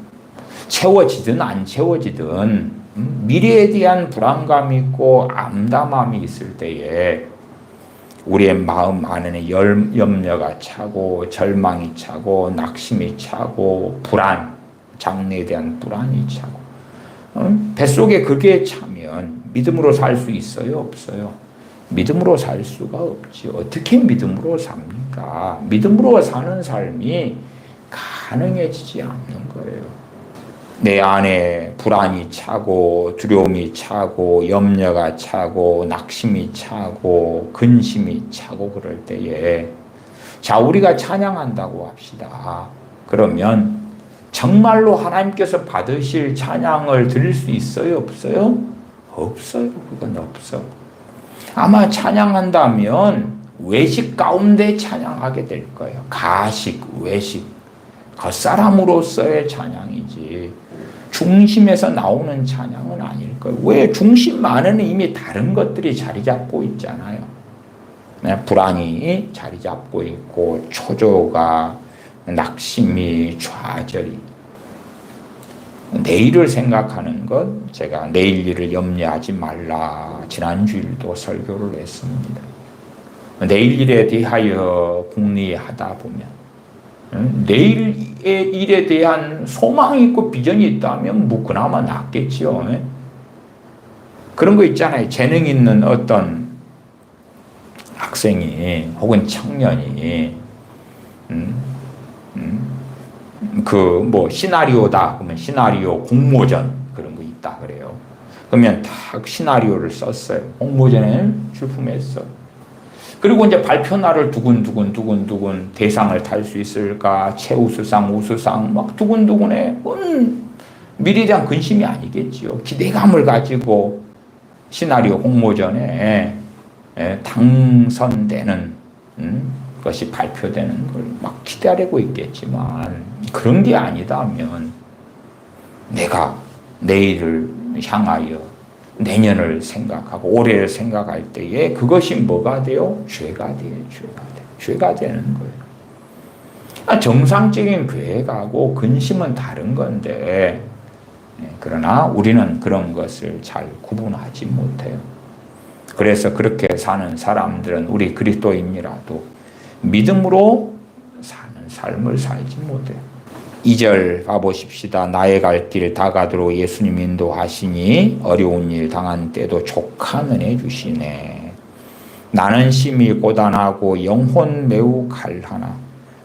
채워지든 안 채워지든 미래에 대한 불안감이 있고 암담함이 있을 때에 우리의 마음 안에는 염려가 차고 절망이 차고 낙심이 차고 불안, 장래에 대한 불안이 차고 뱃속에 그게 차면 믿음으로 살 수 있어요? 없어요? 믿음으로 살 수가 없지. 어떻게 믿음으로 삽니까? 믿음으로 사는 삶이 가능해지지 않는 거예요. 내 안에 불안이 차고 두려움이 차고 염려가 차고 낙심이 차고 근심이 차고 그럴 때에 자, 우리가 찬양한다고 합시다. 그러면 정말로 하나님께서 받으실 찬양을 드릴 수 있어요? 없어요? 없어요. 그건 없어. 아마 찬양한다면 외식 가운데 찬양하게 될 거예요. 가식, 외식, 겉사람으로서의 찬양이지 중심에서 나오는 찬양은 아닐 거예요. 왜? 중심 안에는 이미 다른 것들이 자리 잡고 있잖아요. 불안이 자리 잡고 있고 초조가, 낙심이, 좌절이. 내일을 생각하는 것, 제가 내일 일을 염려하지 말라 지난주일도 설교를 했습니다. 내일 일에 대하여 궁리하다 보면 내일의 일에 대한 소망이 있고 비전이 있다면 뭐 그나마 낫겠지요. 그런 거 있잖아요. 재능 있는 어떤 학생이 혹은 청년이 그 뭐 시나리오다 그러면 시나리오 공모전 그런 거 있다 그래요. 그러면 다 시나리오를 썼어요. 공모전에 출품했어. 그리고 이제 발표 날을 두근두근 대상을 탈 수 있을까? 최우수상, 우수상 막 두근두근해. 미래에 대한 근심이 아니겠지요. 기대감을 가지고 시나리오 공모전에 당선되는 것이 발표되는 걸 막 기다리고 있겠지만 그런 게 아니다면 내가 내일을 향하여 내년을 생각하고 올해를 생각할 때에 그것이 뭐가 돼요? 죄가 돼요. 죄가 되는 거예요. 정상적인 계획하고 근심은 다른 건데 그러나 우리는 그런 것을 잘 구분하지 못해요. 그래서 그렇게 사는 사람들은 우리 그리스도인이라도 믿음으로 사는 삶을 살지 못해요. 2절 봐보십시다. 나의 갈 길 다가도록 예수님 인도하시니 어려운 일 당한 때도 족한 은혜 주시네. 나는 심히 고단하고 영혼 매우 갈하나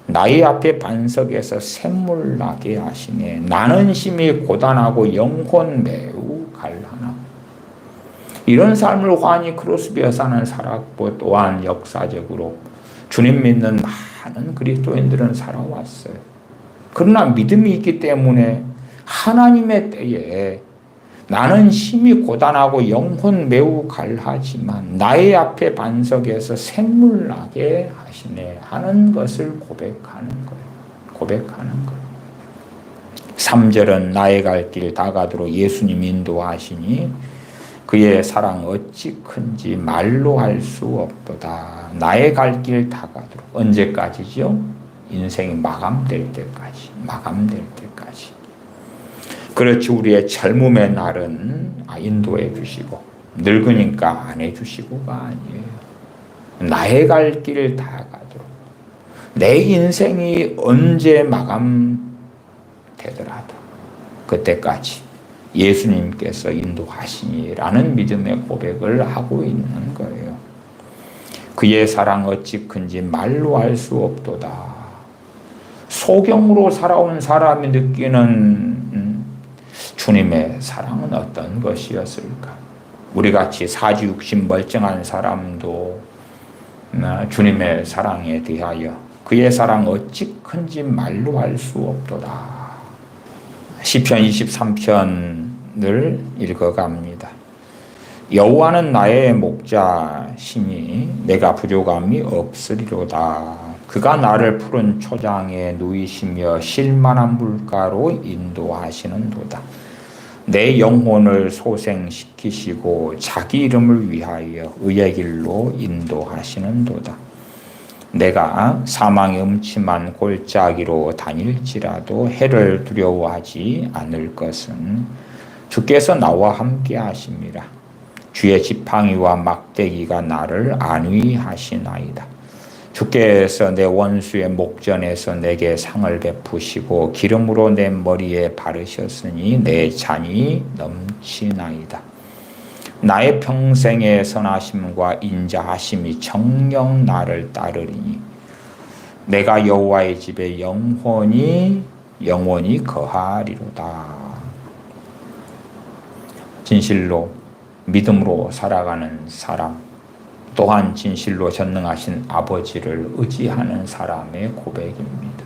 나의 앞에 반석에서 샘물 나게 하시네. 나는 심히 고단하고 영혼 매우 갈하나. 이런 삶을 환히 크로스비에 사는 살았고 또한 역사적으로 주님 믿는 많은 그리스도인들은 살아왔어요. 그러나 믿음이 있기 때문에 하나님의 때에 나는 심히 고단하고 영혼 매우 갈하지만 나의 앞에 반석에서 샘물 나게 하시네 하는 것을 고백하는 거예요. 3절은 나의 갈 길 다가도록 예수님 인도하시니 그의 사랑 어찌 큰지 말로 할 수 없도다. 나의 갈 길 다가도록. 언제까지죠? 인생이 마감될 때까지. 그렇지 우리의 젊음의 날은 인도해 주시고 늙으니까 안 해 주시고가 아니에요. 나의 갈 길 다가도록. 내 인생이 언제 마감되더라도 그때까지 예수님께서 인도하시니라는 믿음의 고백을 하고 있는 거예요. 그의 사랑 어찌 큰지 말로 할 수 없도다. 소경으로 살아온 사람이 느끼는 주님의 사랑은 어떤 것이었을까? 우리같이 사지육신 멀쩡한 사람도 주님의 사랑에 대하여 그의 사랑 어찌 큰지 말로 할 수 없도다. 시편 23편을 읽어갑니다. 여호와는 나의 목자시니 내가 부족함이 없으리로다. 그가 나를 푸른 초장에 누이시며 쉴만한 물가로 인도하시는도다. 내 영혼을 소생시키시고 자기 이름을 위하여 의의 길로 인도하시는도다. 내가 사망의 음침한 골짜기로 다닐지라도 해를 두려워하지 않을 것은 주께서 나와 함께 하심이라. 주의 지팡이와 막대기가 나를 안위하시나이다. 주께서 내 원수의 목전에서 내게 상을 베푸시고 기름으로 내 머리에 바르셨으니 내 잔이 넘치나이다. 나의 평생의 선하심과 인자하심이 정녕 나를 따르리니 내가 여호와의 집에 영원히 거하리로다. 진실로 믿음으로 살아가는 사람, 또한 진실로 전능하신 아버지를 의지하는 사람의 고백입니다.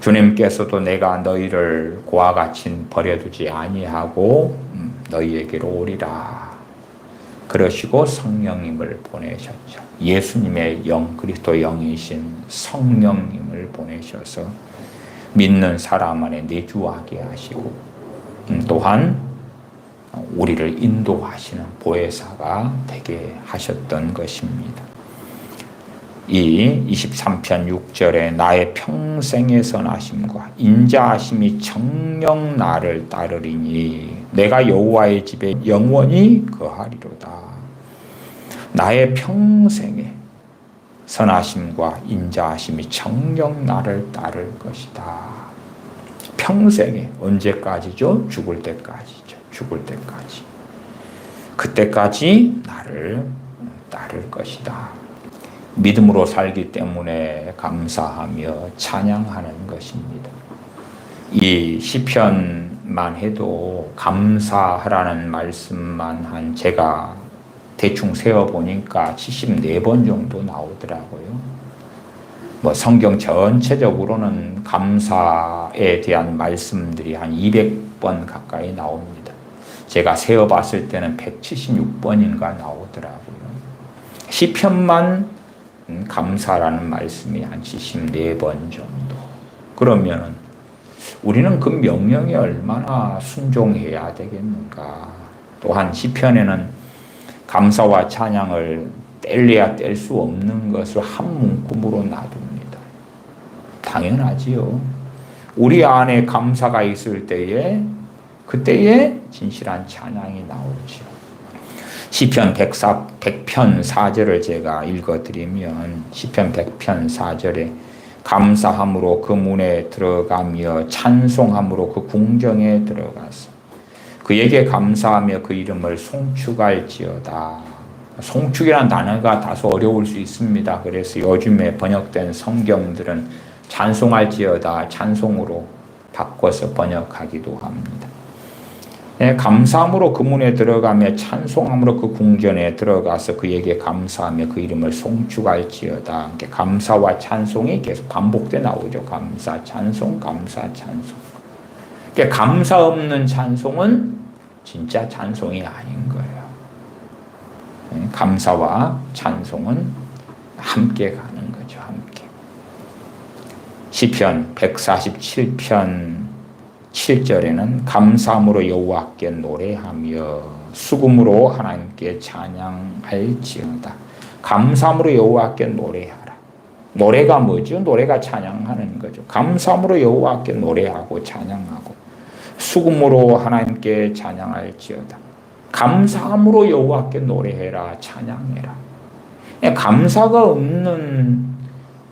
주님께서도 내가 너희를 고와 같이 버려두지 아니하고 너희에게로 오리라 그러시고 성령님을 보내셨죠. 예수님의 영, 그리스도 영이신 성령님을 보내셔서 믿는 사람 안에 내주하게 하시고 또한 우리를 인도하시는 보혜사가 되게 하셨던 것입니다. 이 23편 6절에 나의 평생의 선하심과 인자하심이 정녕 나를 따르리니 내가 여호와의 집에 영원히 거하리로다. 나의 평생의 선하심과 인자하심이 정녕 나를 따를 것이다. 평생에 언제까지죠? 죽을 때까지죠. 죽을 때까지. 그때까지 나를 따를 것이다. 믿음으로 살기 때문에 감사하며 찬양하는 것입니다. 이 시편만 해도 감사하라는 말씀만 한 제가 대충 세어보니까 74번 정도 나오더라고요. 뭐 성경 전체적으로는 감사에 대한 말씀들이 한 200번 가까이 나옵니다. 제가 세어봤을 때는 176번인가 나오더라고요. 시편만 감사라는 말씀이 한 74번 정도. 그러면 우리는 그 명령에 얼마나 순종해야 되겠는가. 또한 시편에는 감사와 찬양을 뗄래야 뗄 수 없는 것을 한 문구로 놔둡니다. 당연하지요. 우리 안에 감사가 있을 때에 그때에 진실한 찬양이 나오죠. 시편 100편 4절을 제가 읽어드리면 시편 100편 4절에 감사함으로 그 문에 들어가며 찬송함으로 그 궁정에 들어가서 그에게 감사하며 그 이름을 송축할지어다. 송축이라는 단어가 다소 어려울 수 있습니다. 그래서 요즘에 번역된 성경들은 찬송할지어다 찬송으로 바꿔서 번역하기도 합니다. 감사함으로 그 문에 들어가며 찬송함으로 그 궁전에 들어가서 그에게 감사하며 그 이름을 송축할지어다. 감사와 찬송이 계속 반복돼 나오죠. 감사, 찬송, 감사, 찬송. 감사 없는 찬송은 진짜 찬송이 아닌 거예요. 감사와 찬송은 함께 가는 거죠. 함께. 시편 147편 7절에는 감사함으로 여호와께 노래하며 수금으로 하나님께 찬양할지어다. 감사함으로 여호와께 노래하라. 노래가 뭐죠? 노래가 찬양하는 거죠. 감사함으로 여호와께 노래하고 찬양하고 수금으로 하나님께 찬양할지어다. 감사함으로 여호와께 노래해라, 찬양해라. 감사가 없는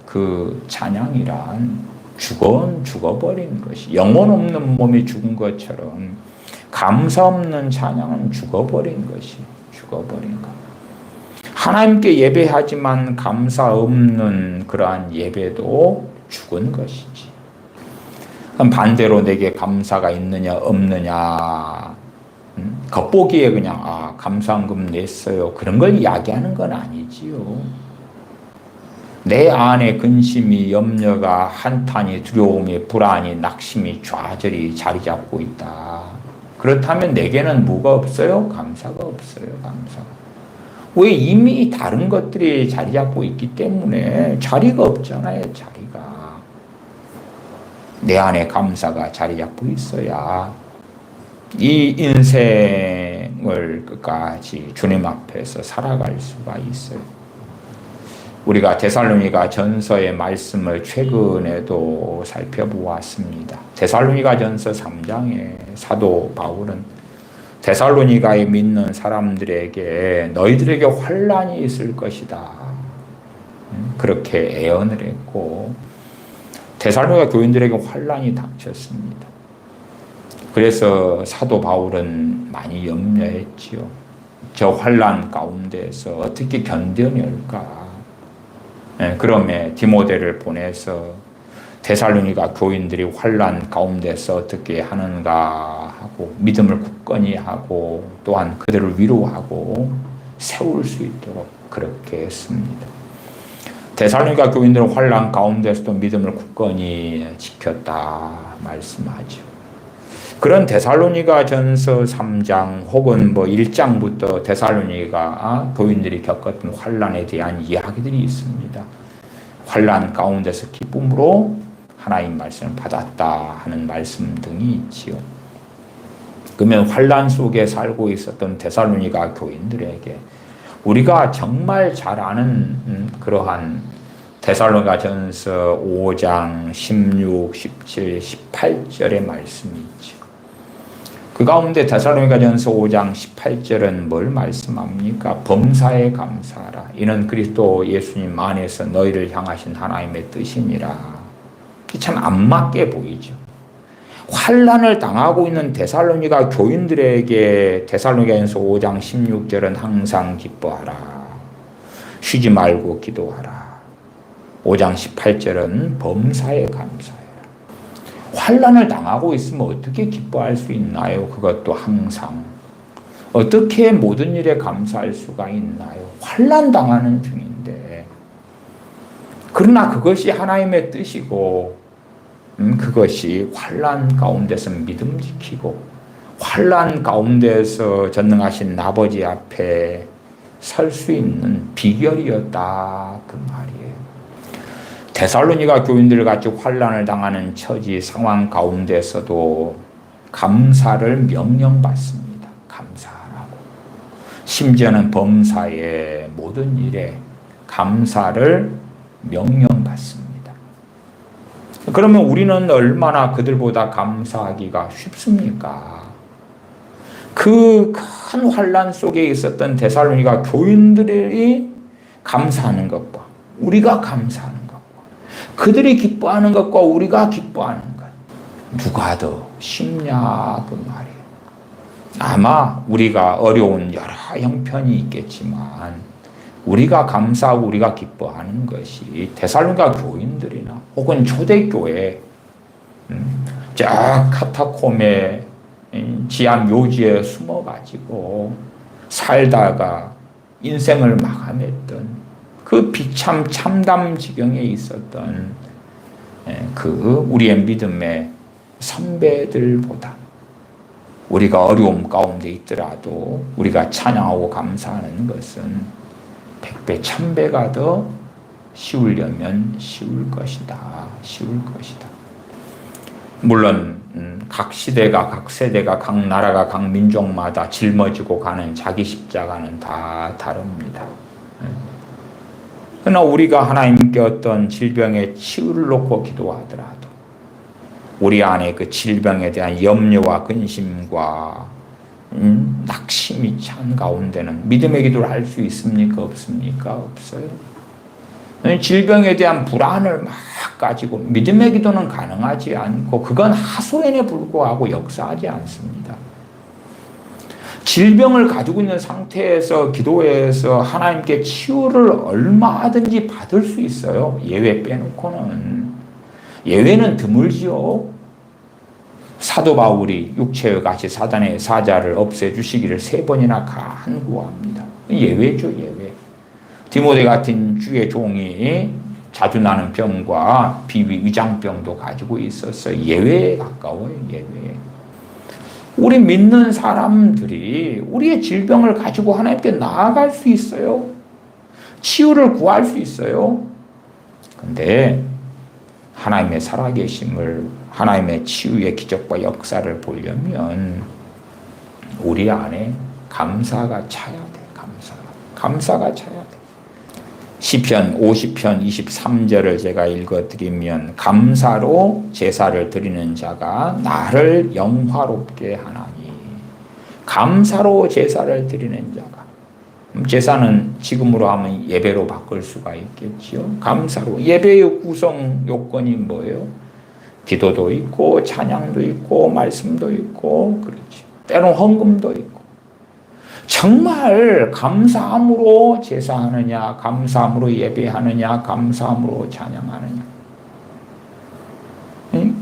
그 찬양이란 죽어버린 것이, 영혼 없는 몸이 죽은 것처럼 감사 없는 찬양은 죽어버린 것. 하나님께 예배하지만 감사 없는 그러한 예배도 죽은 것이지. 그럼 반대로 내게 감사가 있느냐 없느냐, 겉보기에 그냥 감사한금 냈어요, 그런 걸 이야기하는 건 아니지요. 내 안에 근심이, 염려가, 한탄이, 두려움이, 불안이, 낙심이, 좌절이 자리 잡고 있다. 그렇다면 내게는 뭐가 없어요? 감사가 없어요. 감사가. 왜? 이미 다른 것들이 자리 잡고 있기 때문에 자리가 없잖아요. 자리가. 내 안에 감사가 자리 잡고 있어야 이 인생을 끝까지 주님 앞에서 살아갈 수가 있어요. 우리가 데살로니가 전서의 말씀을 최근에도 살펴보았습니다. 데살로니가 전서 3장에 사도 바울은 데살로니가에 믿는 사람들에게 너희들에게 환난이 있을 것이다, 그렇게 애언을 했고, 데살로니가 교인들에게 환난이 닥쳤습니다. 그래서 사도 바울은 많이 염려했지요. 저 환난 가운데서 어떻게 견뎌낼까? 그러면 디모데를 보내서 데살로니가 교인들이 환난 가운데서 어떻게 하는가 하고 믿음을 굳건히 하고 또한 그들을 위로하고 세울 수 있도록 그렇게 했습니다. 데살로니가 교인들은 환난 가운데서도 믿음을 굳건히 지켰다 말씀하죠. 그런 데살로니가 전서 3장 혹은 1장부터 데살로니가 교인들이 겪었던 환난에 대한 이야기들이 있습니다. 환난 가운데서 기쁨으로 하나님 말씀을 받았다 하는 말씀 등이 있지요. 그러면 환난 속에 살고 있었던 데살로니가 교인들에게 우리가 정말 잘 아는 그러한 데살로니가 전서 5장 16, 17, 18절의 말씀이 있죠. 그 가운데 데살로니가 전서 5장 18절은 뭘 말씀합니까? 범사에 감사하라. 이는 그리스도 예수님 안에서 너희를 향하신 하나님의 뜻이니라. 참 안 맞게 보이죠. 환난을 당하고 있는 데살로니가 교인들에게 데살로니가전서 5장 16절은 항상 기뻐하라. 쉬지 말고 기도하라. 5장 18절은 범사에 감사해라. 환난을 당하고 있으면 어떻게 기뻐할 수 있나요? 그것도 항상. 어떻게 모든 일에 감사할 수가 있나요? 환난 당하는 중인데. 그러나 그것이 하나님의 뜻이고 그것이 환난 가운데서 믿음 지키고 환난 가운데서 전능하신 아버지 앞에 설 수 있는 비결이었다 그 말이에요. 데살로니가 교인들 같이 환난을 당하는 처지 상황 가운데서도 감사를 명령받습니다. 감사하라고. 심지어는 범사의 모든 일에 감사를 명령받습니다. 그러면 우리는 얼마나 그들보다 감사하기가 쉽습니까? 그 큰 환난 속에 있었던 데살로니가 교인들이 감사하는 것과 우리가 감사하는 것과 그들이 기뻐하는 것과 우리가 기뻐하는 것 누가 더 쉽냐 그 말이에요. 아마 우리가 어려운 여러 형편이 있겠지만 우리가 감사하고 우리가 기뻐하는 것이 데살로니가 교인들이나 혹은 초대교회 저 카타콤의 지하 묘지에 숨어가지고 살다가 인생을 마감했던 그 비참 참담 지경에 있었던 그 우리의 믿음의 선배들보다 우리가 어려움 가운데 있더라도 우리가 찬양하고 감사하는 것은 100배, 1000배가 더 쉬우려면 쉬울 것이다. 쉬울 것이다. 물론 각 시대가, 각 세대가, 각 나라가, 각 민족마다 짊어지고 가는 자기 십자가는 다 다릅니다. 그러나 우리가 하나님께 어떤 질병의 치유를 놓고 기도하더라도 우리 안에 그 질병에 대한 염려와 근심과 낙심이 찬 가운데는 믿음의 기도를 할 수 있습니까? 없습니까? 없어요. 질병에 대한 불안을 막 가지고 믿음의 기도는 가능하지 않고 그건 하소연에 불구하고 역사하지 않습니다. 질병을 가지고 있는 상태에서 기도해서 하나님께 치유를 얼마든지 받을 수 있어요. 예외 빼놓고는. 예외는 드물지요. 사도 바울이 육체와 같이 사단의 사자를 없애주시기를 3번이나 간구합니다. 예외죠, 예외. 디모데 같은 주의 종이 자주 나는 병과 비위, 위장병도 가지고 있어서 예외에 가까워요, 예외. 우리 믿는 사람들이 우리의 질병을 가지고 하나님께 나아갈 수 있어요. 치유를 구할 수 있어요. 근데 하나님의 살아계심을, 하나님의 치유의 기적과 역사를 보려면 우리 안에 감사가 차야 돼. 감사가 차야 돼. 시편 50편 23절을 제가 읽어드리면 감사로 제사를 드리는 자가 나를 영화롭게 하나니. 감사로 제사를 드리는 자가. 제사는 지금으로 하면 예배로 바꿀 수가 있겠지요. 감사로. 예배의 구성 요건이 뭐예요? 기도도 있고 찬양도 있고 말씀도 있고 그렇죠. 때론 헌금도 있고. 정말 감사함으로 제사하느냐, 감사함으로 예배하느냐, 감사함으로 찬양하느냐.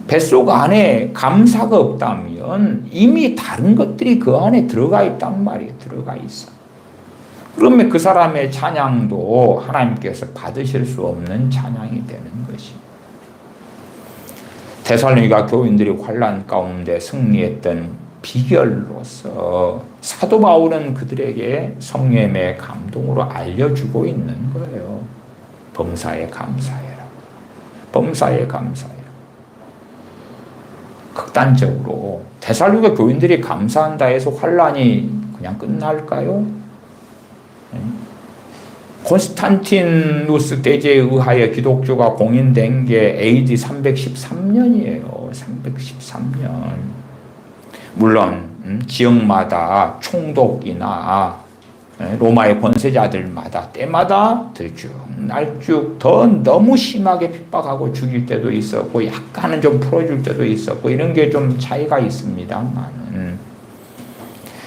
뱃속 안에 감사가 없다면 이미 다른 것들이 그 안에 들어가 있단 말이에요. 들어가 있어. 그러면 그 사람의 찬양도 하나님께서 받으실 수 없는 찬양이 되는 것입니다. 데살로니가 교인들이 환난 가운데 승리했던 비결로서 사도 바울은 그들에게 성령의 감동으로 알려주고 있는 거예요. 범사에 감사해라. 범사에 감사해라. 극단적으로 데살로니가 교인들이 감사한다 해서 환난이 그냥 끝날까요? 콘스탄티누스 대제에 의하여 기독교가 공인된 게 AD 313년이에요. 313년. 물론 지역마다 총독이나 로마의 권세자들마다 때마다 들쭉날쭉 더 너무 심하게 핍박하고 죽일 때도 있었고 약간은 좀 풀어줄 때도 있었고 이런 게 좀 차이가 있습니다만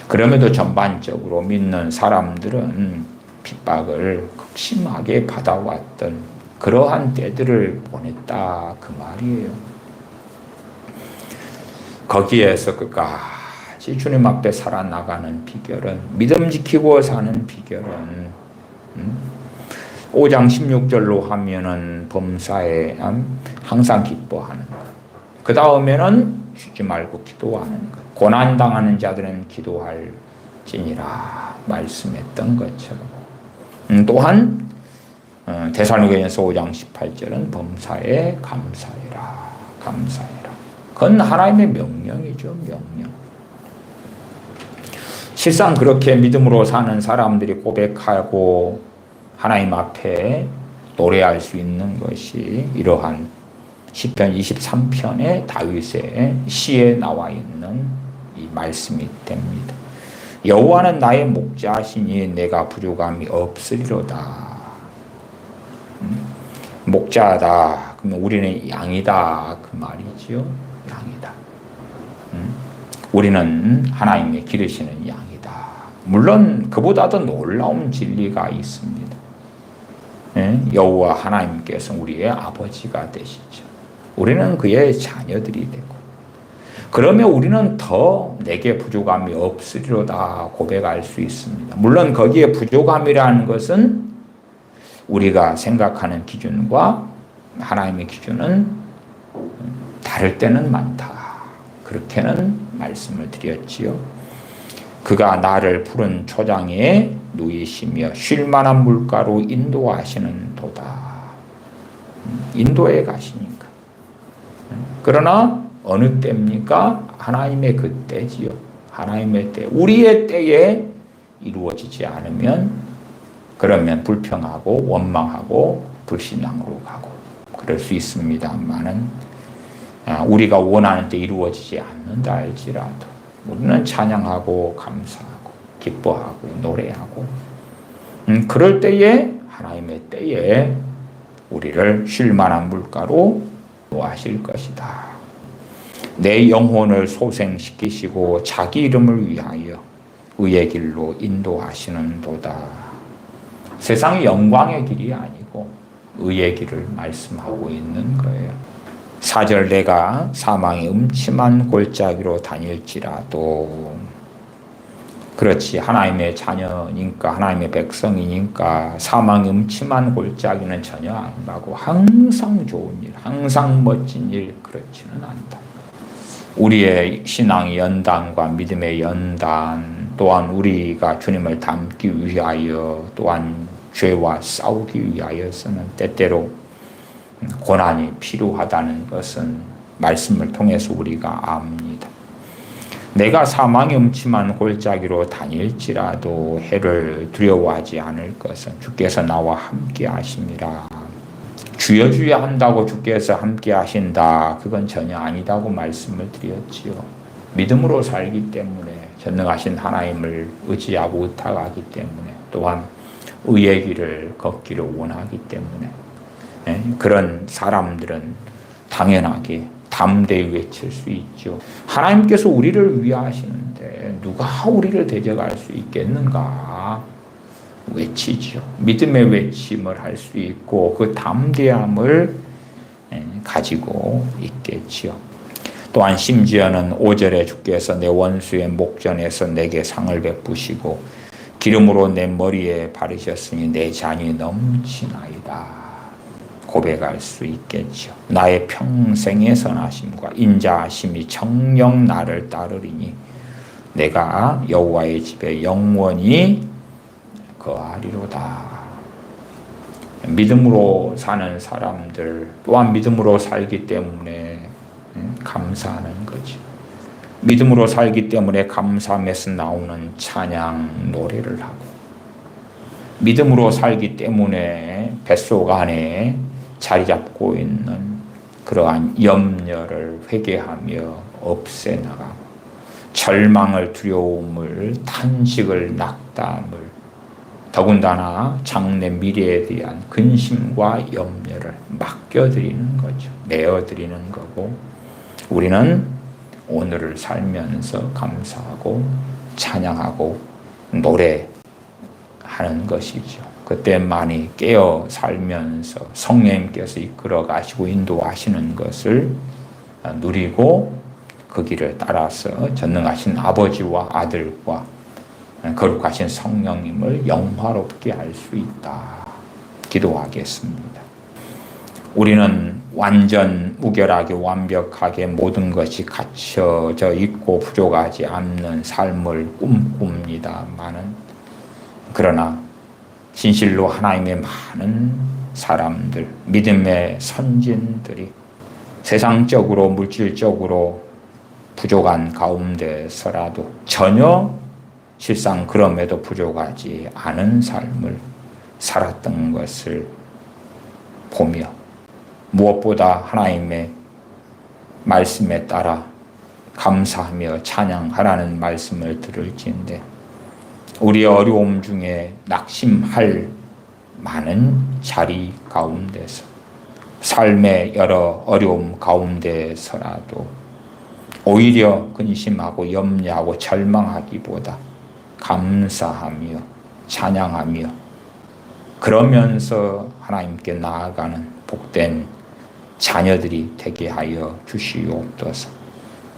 그럼에도 전반적으로 믿는 사람들은 핍박을 극심하게 받아왔던 그러한 때들을 보냈다 그 말이에요. 거기에서 끝까지 주님 앞에 살아나가는 비결은 믿음 지키고 사는 비결은 5장 16절로 하면은 범사에 항상 기뻐하는 것. 그 다음에는 쉬지 말고 기도하는 것. 고난당하는 자들은 기도할지니라 말씀했던 것처럼 또한 데살로니가전서 5장 18절은 범사에 감사해라. 그건 하나님의 명령이죠. 명령. 실상 그렇게 믿음으로 사는 사람들이 고백하고 하나님 앞에 노래할 수 있는 것이 이러한 시편 23편의 다윗의 시에 나와 있는 이 말씀이 됩니다. 여호와는 나의 목자시니 내가 부족함이 없으리로다. 목자다. 그러면 우리는 양이다. 그 말이지요. 양이다. 우리는 하나님의 기르시는 양이다. 물론 그보다도 놀라운 진리가 있습니다. 여호와 하나님께서 우리의 아버지가 되시죠. 우리는 그의 자녀들이 되고 그러면 우리는 더 내게 부족함이 없으리로다 고백할 수 있습니다. 물론 거기에 부족함이라는 것은 우리가 생각하는 기준과 하나님의 기준은 다를 때는 많다. 그렇게는 말씀을 드렸지요. 그가 나를 푸른 초장에 누이시며 쉴만한 물가로 인도하시는 도다. 인도에 가시니까. 그러나 어느 때입니까? 하나님의 그 때지요. 하나님의 때. 우리의 때에 이루어지지 않으면 그러면 불평하고 원망하고 불신앙으로 가고 그럴 수 있습니다만은 우리가 원하는 때 이루어지지 않는다 할지라도 우리는 찬양하고 감사하고 기뻐하고 노래하고 그럴 때에 하나님의 때에 우리를 쉴만한 물가로 놓으실 것이다. 내 영혼을 소생시키시고 자기 이름을 위하여 의의 길로 인도하시는 도다. 세상의 영광의 길이 아니고 의의 길을 말씀하고 있는 거예요. 4절 내가 사망의 음침한 골짜기로 다닐지라도 그렇지 하나님의 자녀니까 하나님의 백성이니까 사망의 음침한 골짜기는 전혀 안 가고 항상 좋은 일 항상 멋진 일 그렇지는 않다. 우리의 신앙의 연단과 믿음의 연단 또한 우리가 주님을 닮기 위하여 또한 죄와 싸우기 위하여서는 때때로 고난이 필요하다는 것은 말씀을 통해서 우리가 압니다. 내가 사망의 음침한 골짜기로 다닐지라도 해를 두려워하지 않을 것은 주께서 나와 함께 하심이라. 주여 주여 한다고 주께서 함께 하신다. 그건 전혀 아니다고 말씀을 드렸지요. 믿음으로 살기 때문에 전능하신 하나님을 의지하고 의탁하기 때문에 또한 의의 길을 걷기를 원하기 때문에 그런 사람들은 당연하게 담대히 외칠 수 있죠. 하나님께서 우리를 위하시는데 누가 우리를 대적할 수 있겠는가? 외치죠. 믿음의 외침을 할 수 있고 그 담대함을 가지고 있겠지요. 또한 심지어는 5절에 주께서 내 원수의 목전에서 내게 상을 베푸시고 기름으로 내 머리에 바르셨으니 내 잔이 넘치나이다. 고백할 수 있겠죠. 나의 평생의 선하심과 인자하심이 정녕 나를 따르리니 내가 여호와의 집에 영원히 거하리로다. 믿음으로 사는 사람들 또한 믿음으로 살기 때문에 감사하는 거죠. 믿음으로 살기 때문에 감사함에서 나오는 찬양 노래를 하고 믿음으로 살기 때문에 뱃속 안에 자리 잡고 있는 그러한 염려를 회개하며 없애나가고 절망을 두려움을 탄식을 낙담을 더군다나 장래 미래에 대한 근심과 염려를 맡겨드리는 거죠. 내어드리는 거고, 우리는 오늘을 살면서 감사하고 찬양하고 노래하는 것이죠. 그때만이 깨어 살면서 성령님께서 이끌어 가시고 인도하시는 것을 누리고 그 길을 따라서 전능하신 아버지와 아들과 거룩하신 성령님을 영화롭게 할 수 있다. 기도하겠습니다. 우리는 완전 무결하게 완벽하게 모든 것이 갖춰져 있고 부족하지 않는 삶을 꿈꿉니다마는, 그러나 진실로 하나님의 많은 사람들, 믿음의 선진들이 세상적으로 물질적으로 부족한 가운데서라도 전혀 실상 그럼에도 부족하지 않은 삶을 살았던 것을 보며 무엇보다 하나님의 말씀에 따라 감사하며 찬양하라는 말씀을 들을지인데, 우리의 어려움 중에 낙심할 많은 자리 가운데서, 삶의 여러 어려움 가운데서라도 오히려 근심하고 염려하고 절망하기보다 감사하며 찬양하며 그러면서 하나님께 나아가는 복된 자녀들이 되게 하여 주시옵소서.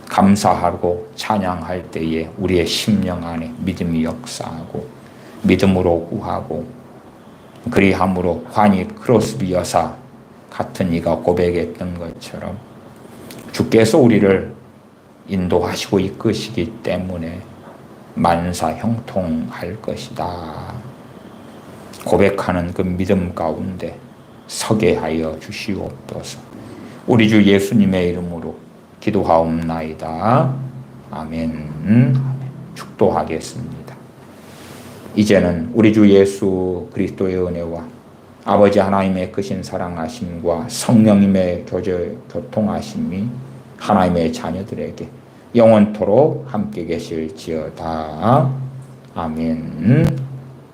감사하고 찬양할 때에 우리의 심령 안에 믿음이 역사하고 믿음으로 구하고, 그리함으로 환희 크로스비 여사 같은 이가 고백했던 것처럼 주께서 우리를 인도하시고 이끄시기 때문에 만사 형통할 것이다. 고백하는 그 믿음 가운데 서게 하여 주시옵소서. 우리 주 예수님의 이름으로 기도하옵나이다. 아멘. 축도하겠습니다. 이제는 우리 주 예수 그리스도의 은혜와 아버지 하나님의 크신 사랑하심과 성령님의 교통하심이 하나님의 자녀들에게 영원토록 함께 계실지어다. 아멘.